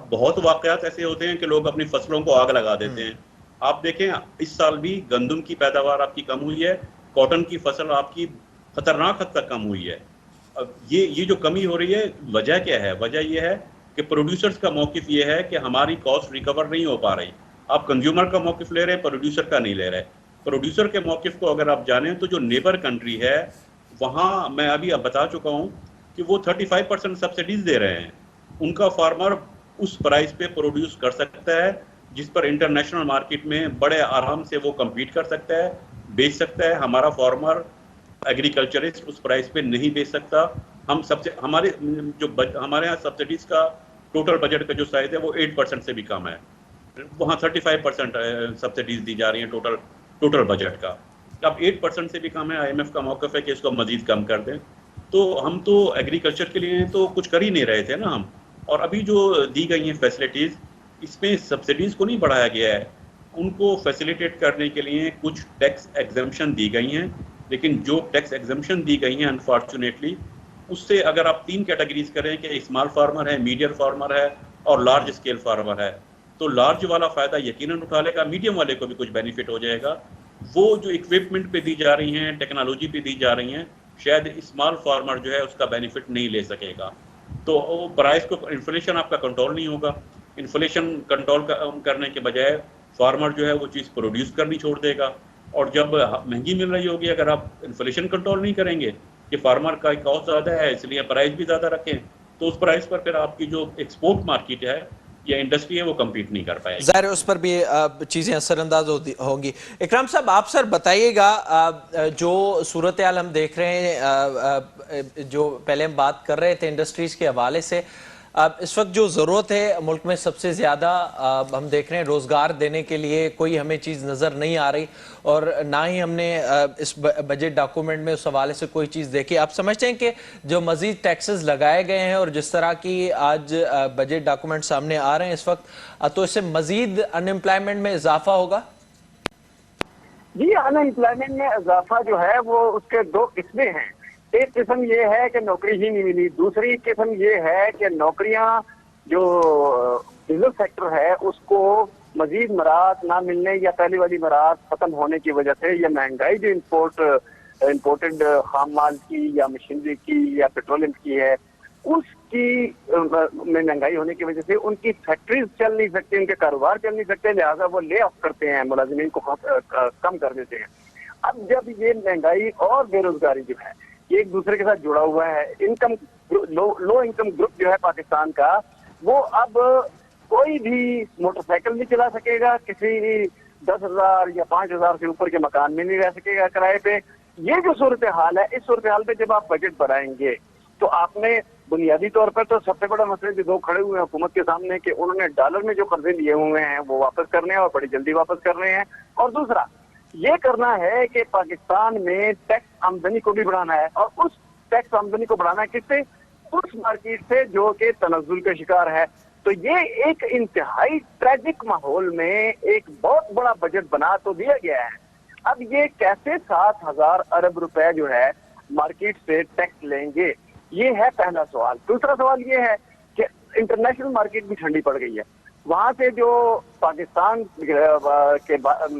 बहुत वाकयात ऐसे होते हैं कि लोग अपनी फसलों को आग लगा देते हैं। आप देखें, इस साल भी गंदम की पैदावार आपकी कम हुई है, कॉटन की फसल आपकी खतरनाक हद तक कम हुई है। अब ये जो कमी हो रही है, वजह क्या है? वजह यह है कि प्रोड्यूसर्स का मौकिफ ये है कि हमारी कॉस्ट रिकवर नहीं हो पा रही। आप कंज्यूमर का मौकिफ ले रहे हैं, प्रोड्यूसर का नहीं ले रहे। प्रोड्यूसर के मौकिफ को अगर आप जानें तो जो नेबर कंट्री है वहाँ मैं अभी अब बता चुका हूँ कि वो 35% सब्सिडीज दे रहे हैं। उनका फार्मर उस प्राइस पे प्रोड्यूस कर सकता है जिस पर इंटरनेशनल मार्केट में बड़े आराम से वो कम्पीट कर सकता है, बेच सकता है। हमारा फार्मर एग्रीकल्चरिस्ट उस प्राइस पे नहीं बेच सकता। हम सबसे हमारे यहाँ सब्सिडीज का टोटल बजट का जो साइज है वो 8% से भी कम है। वहाँ 35% सब्सिडीज दी जा रही है टोटल बजट का। अब 8% से भी कम है। IMF का मौक़िफ़ है कि इसको मजीद कम कर दें। तो हम तो एग्रीकल्चर के लिए तो कुछ कर ही नहीं रहे थे ना हम। और अभी जो दी गई हैं फैसिलिटीज़, इसमें सब्सिडीज़ को नहीं बढ़ाया गया है, उनको फैसिलिटेट करने के लिए कुछ टैक्स एग्जम्पशन दी गई हैं, लेकिन जो टैक्स एग्जम्पशन दी गई हैं अनफॉर्चुनेटली, उससे अगर आप 3 कैटेगरीज करें कि स्मॉल फार्मर है, मीडियम फार्मर है और लार्ज स्केल फार्मर है, तो लार्ज वाला फ़ायदा यकीनन उठा लेगा, मीडियम वाले को भी कुछ बेनिफिट हो जाएगा। वो जो इक्विपमेंट पे दी जा रही हैं, टेक्नोलॉजी पे दी जा रही हैं, शायद स्मॉल फार्मर जो है उसका बेनिफिट नहीं ले सकेगा। तो वो प्राइस को, इन्फ्लेशन आपका कंट्रोल नहीं होगा। इन्फ्लेशन कंट्रोल करने के बजाय फार्मर जो है वो चीज़ प्रोड्यूस करनी छोड़ देगा, और जब महंगी मिल रही होगी, अगर आप इन्फ्लेशन कंट्रोल नहीं करेंगे कि फार्मर का कॉस्ट ज़्यादा है इसलिए प्राइस भी ज़्यादा रखें, तो उस प्राइस पर फिर आपकी जो एक्सपोर्ट मार्केट है या इंडस्ट्री है वो कम्पीट नहीं कर पाएगी। ज़ाहिर उस पर भी चीज़ें असरअंदाज होंगी। इकराम साहब, आप सर बताइएगा, जो सूरत हाल हम देख रहे हैं, जो पहले हम बात कर रहे थे इंडस्ट्रीज़ के हवाले से, इस वक्त जो ज़रूरत है मुल्क में सबसे ज़्यादा, हम देख रहे हैं रोज़गार देने के लिए कोई हमें चीज़ नज़र नहीं आ रही, और ना ही हमने इस बजट डॉक्यूमेंट में उस हवाले से कोई चीज़ देखी। आप समझते हैं कि जो मज़ीद टैक्सेस लगाए गए हैं और जिस तरह की आज बजट डॉक्यूमेंट सामने आ रहे हैं इस वक्त, तो इससे मज़ीद अनएम्प्लॉयमेंट में इजाफा होगा? जी, अनएम्प्लॉयमेंट में इजाफा जो है वो उसके 2 किस्में हैं। एक किस्म ये है कि नौकरी ही नहीं मिली, दूसरी किस्म ये है कि नौकरियां जो बिजनेस सेक्टर है उसको मजीद मराहत ना मिलने या पहली वाली मराहत खत्म होने की वजह से, या महंगाई जो इम्पोर्टेड खाम माल की या मशीनरी की या पेट्रोलियम की है उसकी में महंगाई होने की वजह से उनकी फैक्ट्रीज चल नहीं सकती, उनके कारोबार चल नहीं सकते, लिहाजा वो ले ऑफ करते हैं, मुलाजिमीन को कम कर देते हैं। अब जब ये महंगाई और बेरोजगारी जो है ये एक दूसरे के साथ जुड़ा हुआ है, लो इनकम ग्रुप जो है पाकिस्तान का, वो अब कोई भी मोटरसाइकिल नहीं चला सकेगा, किसी 10,000 या 5,000 से ऊपर के मकान में नहीं रह सकेगा किराए पे। ये जो सूरत हाल है, इस सूरत हाल पे जब आप बजट बढ़ाएंगे तो आपने बुनियादी तौर पर तो सबसे बड़ा मसले जो 2 खड़े हुए हैं हुकूमत के सामने कि उन्होंने डॉलर में जो कर्जे लिए हुए हैं वो वापस करने हैं और बड़ी जल्दी वापस कर रहे हैं, और दूसरा ये करना है कि पाकिस्तान में टैक्स आमदनी को भी बढ़ाना है, और उस टैक्स आमदनी को बढ़ाना है किससे? उस मार्केट से जो कि तनज़्ज़ुल का शिकार है। तो ये एक इंतहाई ट्रैजिक माहौल में एक बहुत बड़ा बजट बना तो दिया गया है। अब ये कैसे 7,000 अरब रुपए जो है मार्केट से टैक्स लेंगे, ये है पहला सवाल। दूसरा सवाल ये है कि इंटरनेशनल मार्केट भी ठंडी पड़ गई है। वहां से जो पाकिस्तान के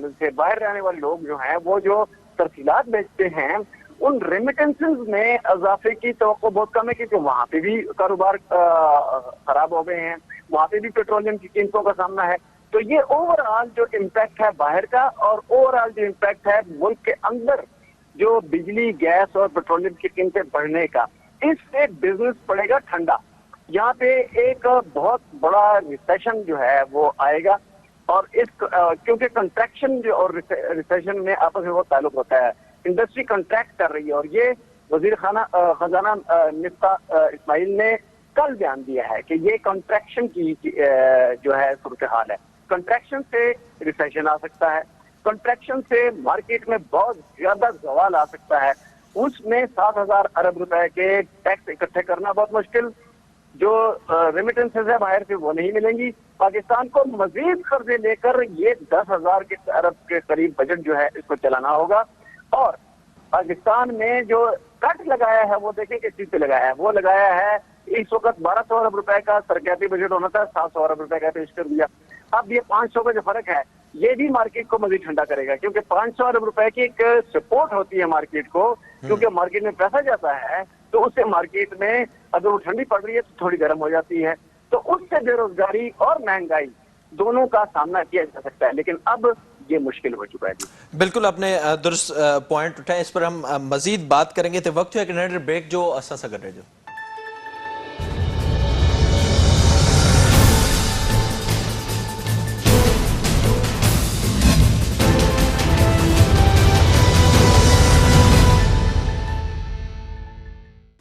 से बाहर रहने वाले लोग जो हैं वो जो तरसीलात बेचते हैं, उन रेमिटेंसेस में इजाफे की तवक्को बहुत कम है, क्योंकि वहां पे भी कारोबार खराब हो गए हैं, वहां पे भी पेट्रोलियम की कीमतों का सामना है। तो ये ओवरऑल जो इम्पैक्ट है बाहर का और ओवरऑल जो इम्पैक्ट है मुल्क के अंदर जो बिजली, गैस और पेट्रोलियम की कीमतें बढ़ने का, इससे बिजनेस पड़ेगा ठंडा। यहाँ पे एक बहुत बड़ा रिसेशन जो है वो आएगा। और इस क्योंकि कंट्रैक्शन जो और रिसेशन में आपस में बहुत ताल्लुक होता है, इंडस्ट्री कंट्रैक्ट कर रही है और ये वजीर खजाना मिफ्ता इस्माइल ने कल बयान दिया है कि ये कंट्रैक्शन की जो है सूरत हाल है। कंट्रैक्शन से रिसेशन आ सकता है, कंट्रैक्शन से मार्केट में बहुत ज्यादा जवाल आ सकता है, उसमें 7,000 अरब रुपए के टैक्स इकट्ठे करना बहुत मुश्किल, जो रेमिटेंसेज है बाहर से वो नहीं मिलेंगी, पाकिस्तान को मजीद कर्जे लेकर ये 10,000 अरब के करीब बजट जो है इसको चलाना होगा। और पाकिस्तान में जो कट लगाया है वो देखें किस चीज पे लगाया है, वो लगाया है इस वक्त 1200 अरब रुपए का तरक्याती बजट होना था, 700 अरब रुपए का पेश कर दिया। अब ये 500 का जो फर्क है ये भी मार्केट को मजीद ठंडा करेगा, क्योंकि 500 अरब रुपए की एक सपोर्ट होती है मार्केट को, क्योंकि मार्केट में पैसा जाता है तो उससे मार्केट में अगर वो ठंडी पड़ रही है तो थोड़ी गर्म हो जाती है, तो उससे बेरोजगारी और महंगाई दोनों का सामना किया जा सकता है। लेकिन अब ये मुश्किल हो चुका है जी। बिल्कुल आपने दुरुस्त पॉइंट उठाए, इस पर हम मजीद बात करेंगे। तो वक्त है कि ब्रेक जो असा सा कर रहे जो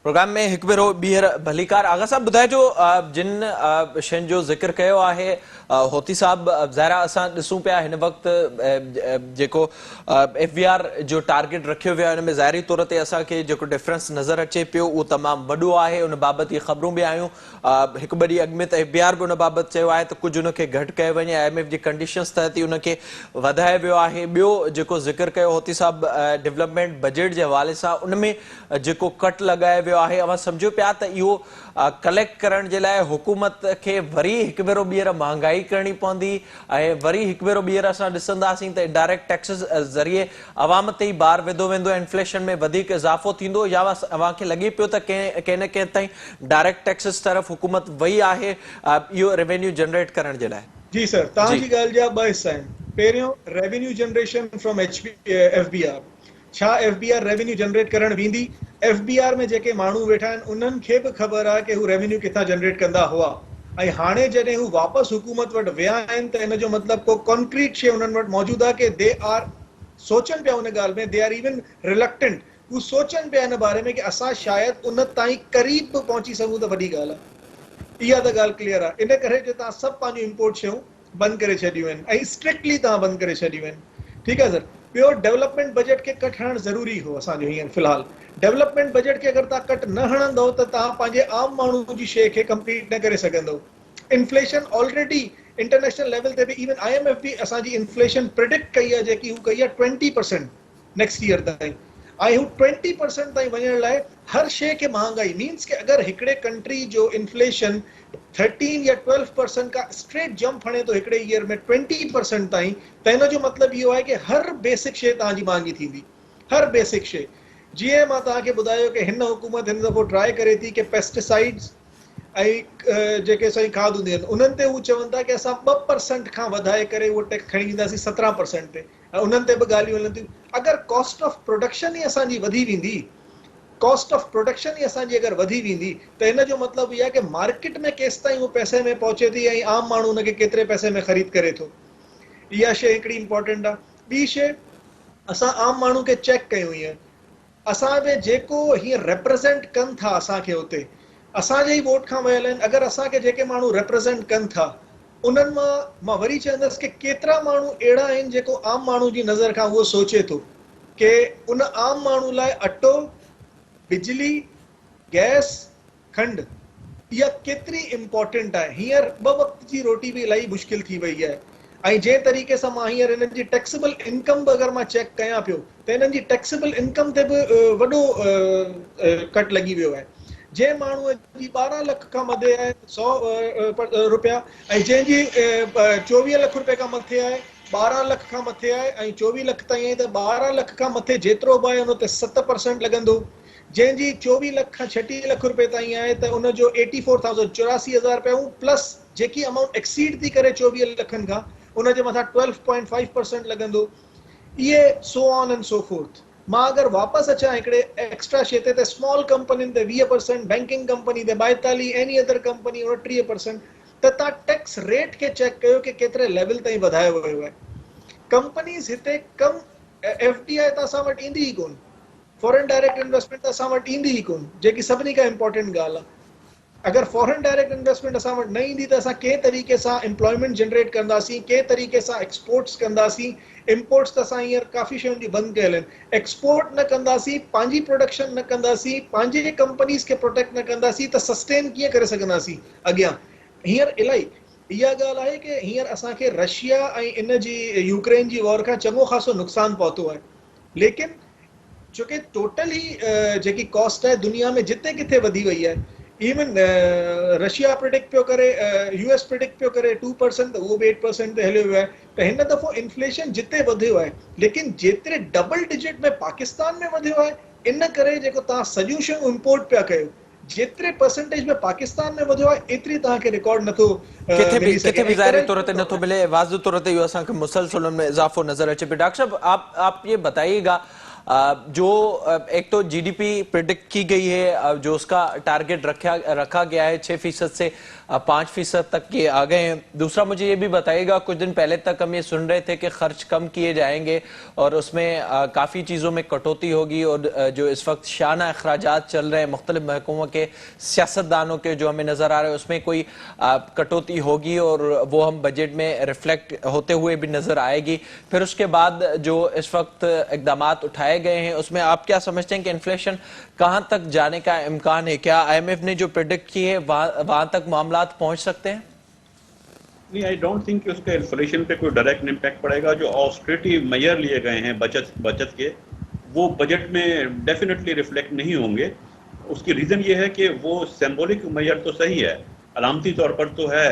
प्रोग्राम में हिकु भेरो ॿीहर भलीकार आगा साहब ॿुधाए जो जिन शयुनि जो ज़िक्र कयो आहे होती साहब, ज़ाहिरा असां ॾिसूं पिया हिन वक़्तु जेको FBR जो टारगेट रखियो वियो आहे हुन में ज़ाहिरी तौर ते असांखे जेको डिफरेंस नज़र अचे पियो उहो तमामु वॾो आहे। उन बाबति इहे ख़बरूं बि आयूं, हिकु ॿ ॾींहं अॻु में त FBR बि उन बाबति चयो आहे त कुझु उनखे घटि कयो वञे, IMF जी कंडीशन्स तहत ई उनखे वधायो वियो आहे। ॿियो जेको ज़िक्र कयो होती साहब डेवलपमेंट बजट जे हवाले सां, उन में जेको कट लॻायो वियो आहे, अवां सम्झो पिया त इहो कलेक्ट करण जे लाइ हुकूमत खे वरी हिकु भेरो ॿीहर महांगाई करणी पवंदी ऐं वरी हिकु भेरो ॿीहर असां ॾिसंदासीं त डायरेक्ट टैक्सिस ज़रिए अवाम ते ई भार विधो वेंदो, इन्फ्लेशन में वधीक इज़ाफ़ो थींदो, या अव्हांखे लॻे पियो त कंहिं न कंहिं ताईं डायरेक्ट टैक्सिस तरफ़ हुकूमत वई आहे इहो रेवेन्यू जनरेट करण जे लाइ? जी सर, तव्हांजी ॻाल्हि जा ॿ हिसा आहिनि। पहिरियों रेवेन्यू जनरेशन फ्रॉम FBR, छा FBR रेवेन्यू जनरेट करण वेंदी? FBR में जेके माण्हू वेठा आहिनि उन्हनि खे बि ख़बर आहे कि हू रेवेन्यू किथां जनरेट कंदा हुआ, ऐं हाणे जॾहिं हू वापसि हुकूमत वटि विया आहिनि त इन जो मतिलबु को कॉन्क्रीट शइ उन्हनि वटि मौजूदु आहे कि दे आर सोचनि पिया उन ॻाल्हि में, दे आर इवन रिलक्टेंट, हू सोचनि पिया इन बारे में कि असां शायदि उन ताईं क़रीब बि पहुची सघूं त वॾी ॻाल्हि आहे। इहा त ॻाल्हि क्लियर आहे। इन करे जो तव्हां सभु पंहिंजूं इम्पोर्ट शयूं बंदि करे छॾियूं आहिनि ऐं स्ट्रिक्टली तव्हां बंदि करे छॾियूं आहिनि। ठीकु आहे सर। ॿियो, डेवलपमेंट बजट खे कट हणणु ज़रूरी हो असांजो हींअर फ़िलहाल। डेवलपमेंट बजट खे अगरि तव्हां कट न हणंदव त तव्हां पंहिंजे आम माण्हू जी शइ खे कंप्लीट न करे सघंदव। इन्फ्लेशन ऑलरेडी इंटरनेशनल लेवल ते बि, इवन IMF बि असांजी इन्फ्लेशन प्रिडिक्ट कई आहे, जेकी हू कई आहे 20% नेक्स्ट ईयर ताईं, ऐं हू 20% ताईं वञण लाइ हर शइ खे महांगाई मीन्स कि अगरि हिकिड़े कंट्री जो इन्फ्लेशन 13 या 12% का स्ट्रेट जंप हणे थो हिकिड़े ईयर में 20% ताईं, त हिन जो मतिलबु इहो आहे कि हर बेसिक शइ तव्हांजी महांगी थींदी, हर बेसिक शइ। जीअं मां तव्हांखे ॿुधायो कि हिन हुकूमत हिन दफ़ो ट्राई करे थी कि पेस्टिसाइड्स ऐं जेके असांजी खाद हूंदियूं आहिनि उन्हनि ते हू चवनि था कि असां 2% खां वधाए करे उहो टैक्स खणी ईंदासीं 17% ते, ऐं उन्हनि ते बि ॻाल्हियूं हलनि थियूं। अगरि कॉस्ट ऑफ प्रोडक्शन ई असांजी वधी वेंदी, कॉस्ट ऑफ प्रोडक्शन ई असांजी अगरि वधी वेंदी त हिन जो मतिलबु इहो आहे कि मार्केट में केसि ताईं उहो पैसे में पहुचे थी ऐं आम माण्हू उनखे केतिरे पैसे में ख़रीद करे थो, इहा शइ हिकिड़ी इंपॉर्टेंट आहे। ॿी शइ, असां आम माण्हू खे चेक कयूं, हीअं असां में जेको हीअं रिप्रेज़ेंट कनि था असांखे हुते, असांजे ई वोट खां वियल आहिनि, अगरि असांखे जेके माण्हू रिप्रेज़ेंट कनि था उन्हनि मां वरी चवंदसि कि केतिरा माण्हू अहिड़ा आहिनि जेको आम माण्हू जी नज़र खां उहो सोचे थो कि उन आम माण्हू लाइ अटो, बिजली, गैस, खंड इहा केतिरी इंपॉर्टेंट आहे। हींअर 2 वक़्त जी रोटी बि इलाही मुश्किल थी वई आहे, ऐं जंहिं तरीक़े सां मां हींअर हिननि जी टैक्सेबल इनकम बि अगरि मां चेक कयां पियो त हिननि जी टैक्सेबल इनकम ते बि वॾो कट लॻी वियो आहे। जंहिं माण्हूअ जी 12 लख खां मथे आहे 100 रुपया, ऐं जंहिंजी 24 लख रुपए खां मथे आहे, 12 लख खां मथे आहे ऐं 24 लख ताईं आहे, त 12 लख खां मथे जेतिरो बि आहे उन ते 7% लॻंदो। जंहिंजी 24 लख खां 36 लख रुपए ताईं आहे त उनजो 84,000 रुपया प्लस जेकी अमाउंट एक्सीड थी करे 24 लखनि खां उनजे मथां 12.5% लॻंदो। इहे so on and so fourth. मां अगरि वापसि अचां हिकिड़े एक्स्ट्रा शइ ते, त स्मॉल कंपनियुनि ते 20%, बैंकिंग कंपनी ते 42, एनी अदर कंपनी 29%, त तव्हां टैक्स रेट खे चेक कयो कि केतिरे लेवल ताईं वधायो वियो आहे। कंपनीज़ हिते कम FDI त असां वटि ईंदी ई कोन, फॉरेन डायरेक्ट इन्वेस्टमेंट त असां वटि ईंदी ई कोन, जेकी सभिनी खां इंपॉर्टेंट ॻाल्हि आहे। अगर फॉरेन डायरेक्ट इन्वेस्टमेंट असां वटि न ईंदी त असां कंहिं तरीक़े सां एम्प्लॉयमेंट जनरेट कंदासीं, कंहिं तरीक़े सां एक्सपोर्ट्स कंदासीं। इम्पोर्ट्स त असां हींअर काफ़ी शयुनि जी बंदि कयल आहिनि। एक्सपोर्ट न कंदासीं, पंहिंजी प्रोडक्शन न कंदासीं, पंहिंजे कंपनीज़ खे प्रोटेक्ट न कंदासीं त सस्टेन कीअं करे सघंदासीं अॻियां। हींअर इलाही इहा ॻाल्हि आहे कि हींअर असांखे रशिया ऐं इन जी यूक्रेन जी वॉर खां चङो ख़ासो नुक़सानु पहुतो आहे, लेकिन छोकी टोटल ई जेकी कॉस्ट आहे दुनिया में जिते किथे वधी वई आहे। इवन रशिया प्रिडिक्ट पियो करे, US प्रिडिक्ट पियो करे 2%, त उहो बि 8% ते हलियो वियो आहे। त हिन दफ़ो इन्फ्लेशन जिते वधियो आहे, लेकिन जेतिरे डबल डिजिट में पाकिस्तान में वधियो आहे, इन करे जेको तव्हां सॼियूं शयूं इम्पोर्ट पिया कयो, जेतिरे परसेंटेज में पाकिस्तान में वधियो आहे, एतिरी तव्हांखे रिकॉर्ड नथो मिली सघे। किथे भी ज़ाहिरी तौर ते नथो मिले, वाज़िह तौर ते इहो असांखे मुसलसल उनमें इजाफो नजर अचे पियो। डॉक्टर साहब, आप ये बताइएगा, जो एक तो GDP प्रिडिक्ट की गई है, जो उसका टारगेट रखा गया है 6% से 5% तक के आ गए हैं। दूसरा, मुझे ये भी बताइएगा, कुछ दिन पहले तक हम ये सुन रहे थे कि खर्च कम किए जाएंगे और उसमें काफ़ी चीज़ों में कटौती होगी, और जो इस वक्त शाना अखराजात चल रहे हैं मुख्तलिफ महकमों के सियासतदानों के, जो हमें नज़र आ रहे हैं, उसमें कोई कटौती होगी और वो हम बजट में रिफ्लेक्ट होते हुए भी नज़र आएगी। फिर उसके बाद जो इस वक्त इकदाम उठाए गए हैं, उसमें आप क्या समझते हैं कि इन्फ्लेशन कहां तक जाने का इम्कान है? क्या IMF ने जो प्रेडिक्ट की है वहां तक मामलात पहुंच सकते हैं? नहीं, आई डोंट थिंक कि उसका इन्फ्लेशन पे कोई डायरेक्ट इम्पैक्ट पड़ेगा। जो ऑस्टेरिटी मेजर लिए गए हैं बचत के, वो बजट में डेफिनेटली रिफ्लेक्ट नहीं होंगे। उसकी रीजन ये है कि वो सिंबॉलिक मेजर तो सही है, अलामती तौर पर तो है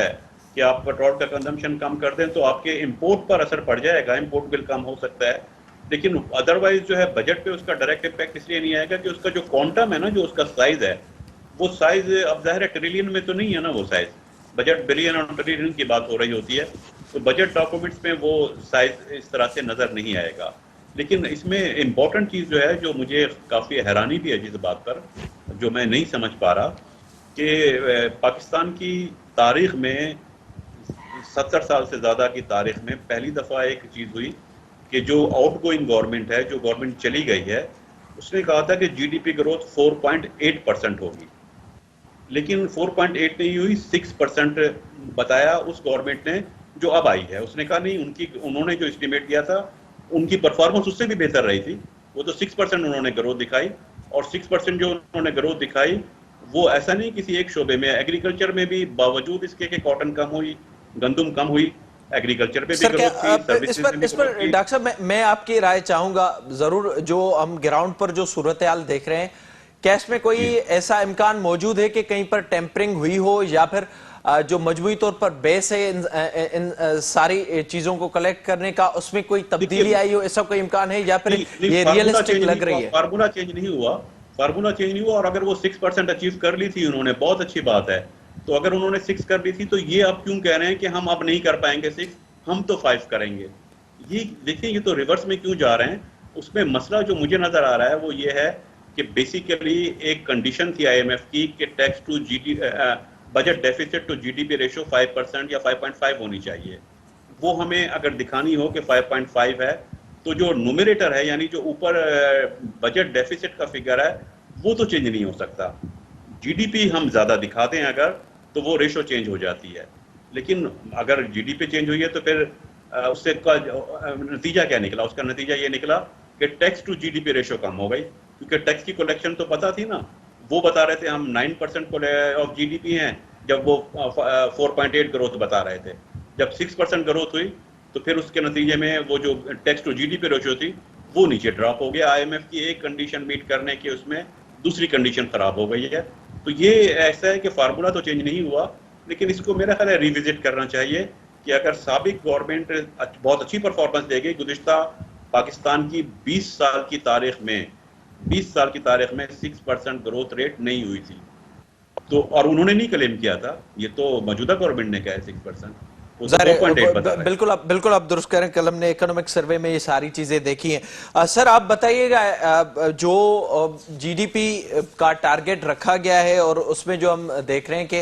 कि आप पेट्रोल का कंजम्पशन कम कर दें तो आपके इंपोर्ट पर असर पड़ जाएगा, इंपोर्ट बिल कम हो सकता है, लेकिन अदरवाइज जो है बजट पे उसका डायरेक्ट इम्पैक्ट इसलिए नहीं आएगा कि उसका जो क्वांटम है ना, जो उसका साइज है, वो साइज अब ज़ाहिर है ट्रिलियन में तो नहीं है ना वो साइज। बजट बिलियन और ट्रिलियन की बात हो रही होती है, तो बजट डॉक्यूमेंट्स में वो साइज इस तरह से नज़र नहीं आएगा। लेकिन इसमें इम्पॉर्टेंट चीज़ जो है, जो मुझे काफ़ी हैरानी भी है जिस बात पर, जो मैं नहीं समझ पा रहा, कि पाकिस्तान की तारीख में 70 साल से ज़्यादा की तारीख में पहली दफ़ा एक चीज़ हुई कि जो आउटगोइंग गवर्नमेंट है, जो गवर्नमेंट चली गई है, उसने कहा था कि GDP ग्रोथ 4.8% होगी, लेकिन 4.8 नहीं हुई, 6% बताया उस गवर्नमेंट ने जो अब आई है। उसने कहा नहीं, उन्होंने जो एस्टिमेट किया था, उनकी परफॉर्मेंस उससे भी बेहतर रही थी। वो तो 6% उन्होंने ग्रोथ दिखाई, और 6% जो उन्होंने ग्रोथ दिखाई वो ऐसा नहीं किसी एक शोबे में, एग्रीकल्चर में भी बावजूद इसके कि कॉटन कम हुई, गंदम कम हुई, एग्रीकल्चर पे भी ग्रोथ थी। इस पर डॉक्टर साहब मैं आपकी राय चाहूंगा जरूर। जो हम ग्राउंड पर जो सूरत हाल देख रहे हैं, क्या इसमें कोई ऐसा इम्कान मौजूद है कि कहीं पर टेम्परिंग हुई हो, या फिर जो मजबूरी तौर पर बेस है इन सारी चीजों को कलेक्ट करने का, उसमें कोई तब्दीली आई हो, ऐसा कोई इम्कान है, या फिर ये रियलिस्टिक लग रही है? फार्मूला चेंज नहीं हुआ, फार्मूला चेंज नहीं हुआ। और अगर वो 6% अचीव कर ली थी उन्होंने, बहुत अच्छी बात है। तो अगर उन्होंने 6 कर ली थी, तो ये अब क्यों कह रहे हैं कि हम अब नहीं कर पाएंगे 6, हम तो 5 करेंगे? ये देखिए, ये तो रिवर्स में क्यों जा रहे हैं। उसमें मसला जो मुझे नजर आ रहा है वो ये है कि बेसिकली एक कंडीशन थी IMF की कि tax to budget deficit to GDP ratio 5% या 5.5 होनी चाहिए। वो हमें अगर दिखानी हो कि 5.5 है, तो जो न्यूमरेटर है, यानी जो ऊपर बजट डेफिसिट का फिगर है, वो तो चेंज नहीं हो सकता। GDP हम ज्यादा दिखाते हैं अगर, तो वो रेशो चेंज हो जाती है। लेकिन अगर GDP चेंज हुई है तो फिर उससे का नतीजा क्या निकला? उसका नतीजा ये निकला कि टैक्स टू GDP रेशो कम हो गई, क्योंकि टैक्स की कलेक्शन तो पता थी ना। वो बता रहे थे हम 9% ऑफ GDP हैं, जब वो 4.8 ग्रोथ बता रहे थे। जब 6% ग्रोथ हुई तो फिर उसके नतीजे में वो जो टैक्स टू GDP रेशो थी वो नीचे ड्रॉप हो गया। IMF की एक कंडीशन मीट करने की उसमें दूसरी कंडीशन खराब हो गई है। तो ये ऐसा है कि फार्मूला तो चेंज नहीं हुआ, लेकिन इसको मेरा ख्याल है रिविजिट करना चाहिए कि अगर साबिक गवर्नमेंट बहुत अच्छी परफॉर्मेंस देगी, गुज़िश्ता पाकिस्तान की 20 साल की तारीख में 6% ग्रोथ रेट नहीं हुई थी, तो और उन्होंने नहीं क्लेम किया था, ये तो मौजूदा गवर्नमेंट ने कहा है 6%। बिल्कुल आप दुरुस्त करें, कलम ने इकोनॉमिक सर्वे में ये सारी चीजें देखी हैं। सर आप बताइएगा, जो GDP का टारगेट रखा गया है और उसमें जो हम देख रहे हैं कि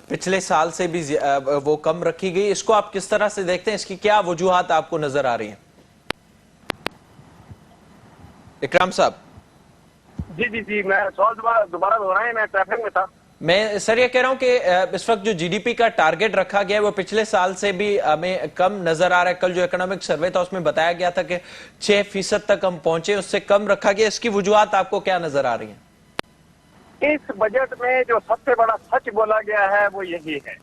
पिछले साल से भी वो कम रखी गई, इसको आप किस तरह से देखते हैं? इसकी क्या वजूहात आपको नजर आ रही हैं? इकराम साहब। जी, मैं सवाल दोबारा दोहराएं, मैं ट्रैफिक में था। मैं सर ये कह रहा हूं कि इस वक्त जो जीडीपी का टारगेट रखा गया है वो पिछले साल से भी हमें कम नजर आ रहा है। कल जो इकोनॉमिक सर्वे था उसमें बताया गया था कि 6% तक हम पहुंचे, उससे कम रखा गया। इसकी वजूहात आपको क्या नजर आ रही है? इस बजट में जो सबसे बड़ा सच बोला गया है वो यही है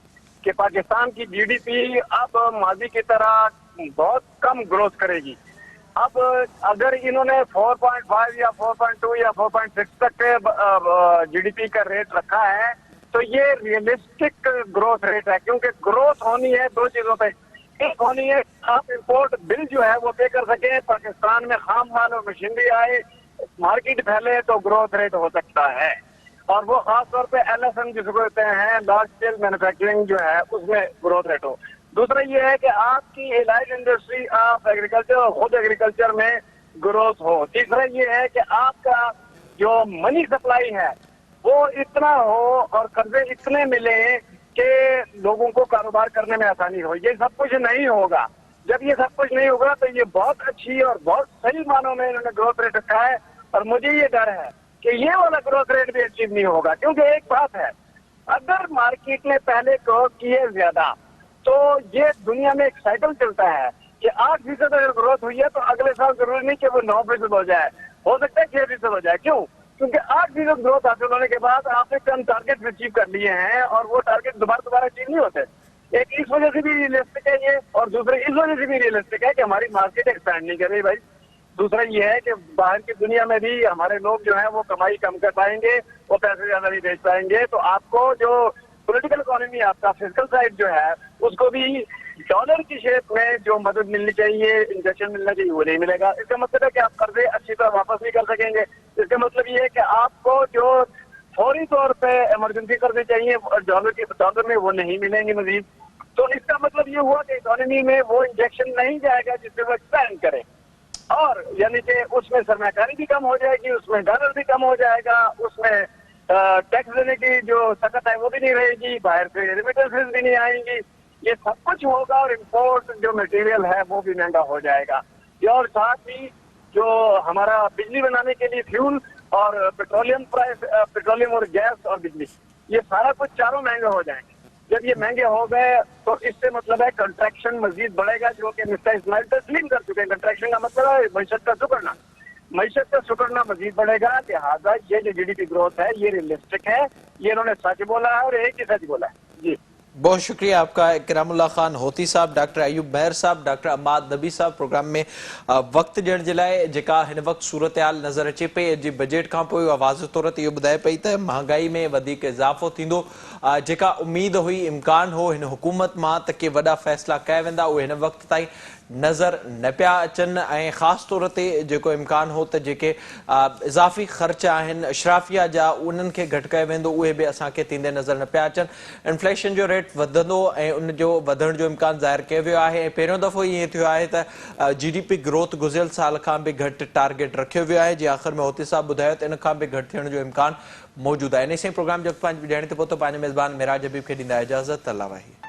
कि पाकिस्तान की जीडीपी अब माजी की तरह बहुत कम ग्रोथ करेगी। अब अगर इन्होंने 4.5 या 4.2 या 4.6 तक जीडीपी का रेट रखा है तो ये रियलिस्टिक ग्रोथ रेट है, क्योंकि ग्रोथ होनी है दो चीजों पे। एक होनी है आप इंपोर्ट बिल जो है वो पे कर सके, पाकिस्तान में खाम माल और मशीनरी आए, मार्केट फैले तो ग्रोथ रेट हो सकता है। और वो खासतौर पे LSM जिसको कहते हैं लार्ज स्केल मैन्युफैक्चरिंग जो है उसमें ग्रोथ रेट हो। दूसरा ये है कि आपकी एलाइड इंडस्ट्री ऑफ एग्रीकल्चर और खुद एग्रीकल्चर में ग्रोथ हो। तीसरा ये है कि आपका जो मनी सप्लाई है वो इतना हो और कर्जे इतने मिले कि लोगों को कारोबार करने में आसानी हो। ये सब कुछ नहीं होगा। जब ये सब कुछ नहीं होगा तो ये बहुत अच्छी और बहुत सही मानों में इन्होंने ग्रोथ रेट रखा है, और मुझे ये डर है कि ये वाला ग्रोथ रेट भी अचीव नहीं होगा। क्योंकि एक बात है, अगर मार्केट ने पहले ग्रोथ की है ज्यादा तो ये दुनिया में एक साइकिल चलता है कि 8% अगर ग्रोथ हुई है तो अगले साल जरूरी नहीं कि वो 9% हो जाए, हो सकता है 6% हो जाए। क्यों? क्योंकि 8% ग्रोथ हासिल होने के बाद आपने कम टारगेट अचीव कर लिए हैं और वो टारगेट दोबारा अचीव नहीं होते। एक इस वजह से भी रियलिस्टिक है ये, और दूसरे इस वजह से भी रियलिस्टिक है कि हमारी मार्केट एक्सपैंड नहीं कर रही भाई। दूसरा ये है कि बाहर की दुनिया में भी हमारे लोग जो है वो कमाई कम कर पाएंगे, वो पैसे ज्यादा नहीं बेच पाएंगे। तो आपको जो पॉलिटिकल इकोनॉमी आपका फिजिकल साइड जो है उसको भी डॉलर की शेप में जो मदद मिलनी चाहिए, इंजेक्शन मिलना चाहिए, वो नहीं मिलेगा। इसका मतलब है कि आप कर्जे अच्छी तरह वापस नहीं कर सकेंगे। इसका मतलब ये है कि आपको जो फौरी तौर पे इमरजेंसी कर्जे चाहिए डॉलर में वो नहीं मिलेंगे मजीद। तो इसका मतलब ये हुआ कि इकोनॉमी में वो इंजेक्शन नहीं जाएगा जिससे वो एक्सपैंड करे, और यानी कि उसमें सरमाकारी भी कम हो जाएगी, उसमें डॉलर भी कम हो जाएगा, उसमें टैक्स देने की जो सकत है वो भी नहीं रहेगी, बाहर से रेमिटेंसेस भी नहीं आएंगी। ये सब कुछ होगा और इंपोर्ट जो मटेरियल है वो भी महंगा हो जाएगा। और साथ ही जो हमारा बिजली बनाने के लिए फ्यूल और पेट्रोलियम और गैस और बिजली, ये सारा कुछ चारों महंगे हो जाएंगे। जब ये महंगे हो गए तो इससे मतलब है कंट्रैक्शन मजीद बढ़ेगा, जो कि मिस्टर इस्माइल तस्लीम कर चुके हैं। कंट्रैक्शन का मतलब है मईशत का सुकड़ना। मईशत का सुकड़ना मजीद बढ़ेगा, लिहाजा ये जो जीडीपी ग्रोथ है ये रियलिस्टिक है, ये इन्होंने सच बोला है और एक ही सच बोला है। जी बहुत शुक्रिया आपका इकरामुल्लाह खान होती साहब, डॉक्टर अयूब महर साहब, डॉक्टर अम्माद नबी साहब प्रोग्राम में वक्त ॾियण जे लाइ। जेका हिन वक्त सूरत हाल नज़र अचे पई, जी बजट खां पोइ वाज़ तौर ते इहो ॿुधाए पई त महांगाई में वधीक इज़ाफ़ो थींदो। जेका उम्मीद हुई, इम्कान हो हिन हुकूमत मां त के वॾा फ़ैसिला कया वेंदा, उहे हिन वक्त ताईं नज़र न पिया अचनि। ऐं ख़ासि तौर ते जेको इम्कान हो त जेके इज़ाफ़ी ख़र्च आहिनि अशराफिया जा उन्हनि खे घटि कयो वेंदो, उहे बि असांखे थींदे नज़र न पिया अचनि। इन्फ्लेशन जो रेट वधंदो ऐं उन जो वधण जो इम्कान ज़ाहिर कयो वियो आहे। ऐं पहिरियों दफ़ो ईअं थियो आहे त जीडीपी ग्रोथ गुज़िरियल साल खां बि घटि टारगेट रखियो वियो आहे, जीअं आख़िर में होती साहब ॿुधायो त इन खां बि घटि थियण जो इम्कान मौजूदु आहे। इन सां प्रोग्राम जो ॾियण ते पहुतो पंहिंजे मेज़बान मेराज हबीब खे ॾींदा इजाज़त। अल्लाह वाहिद।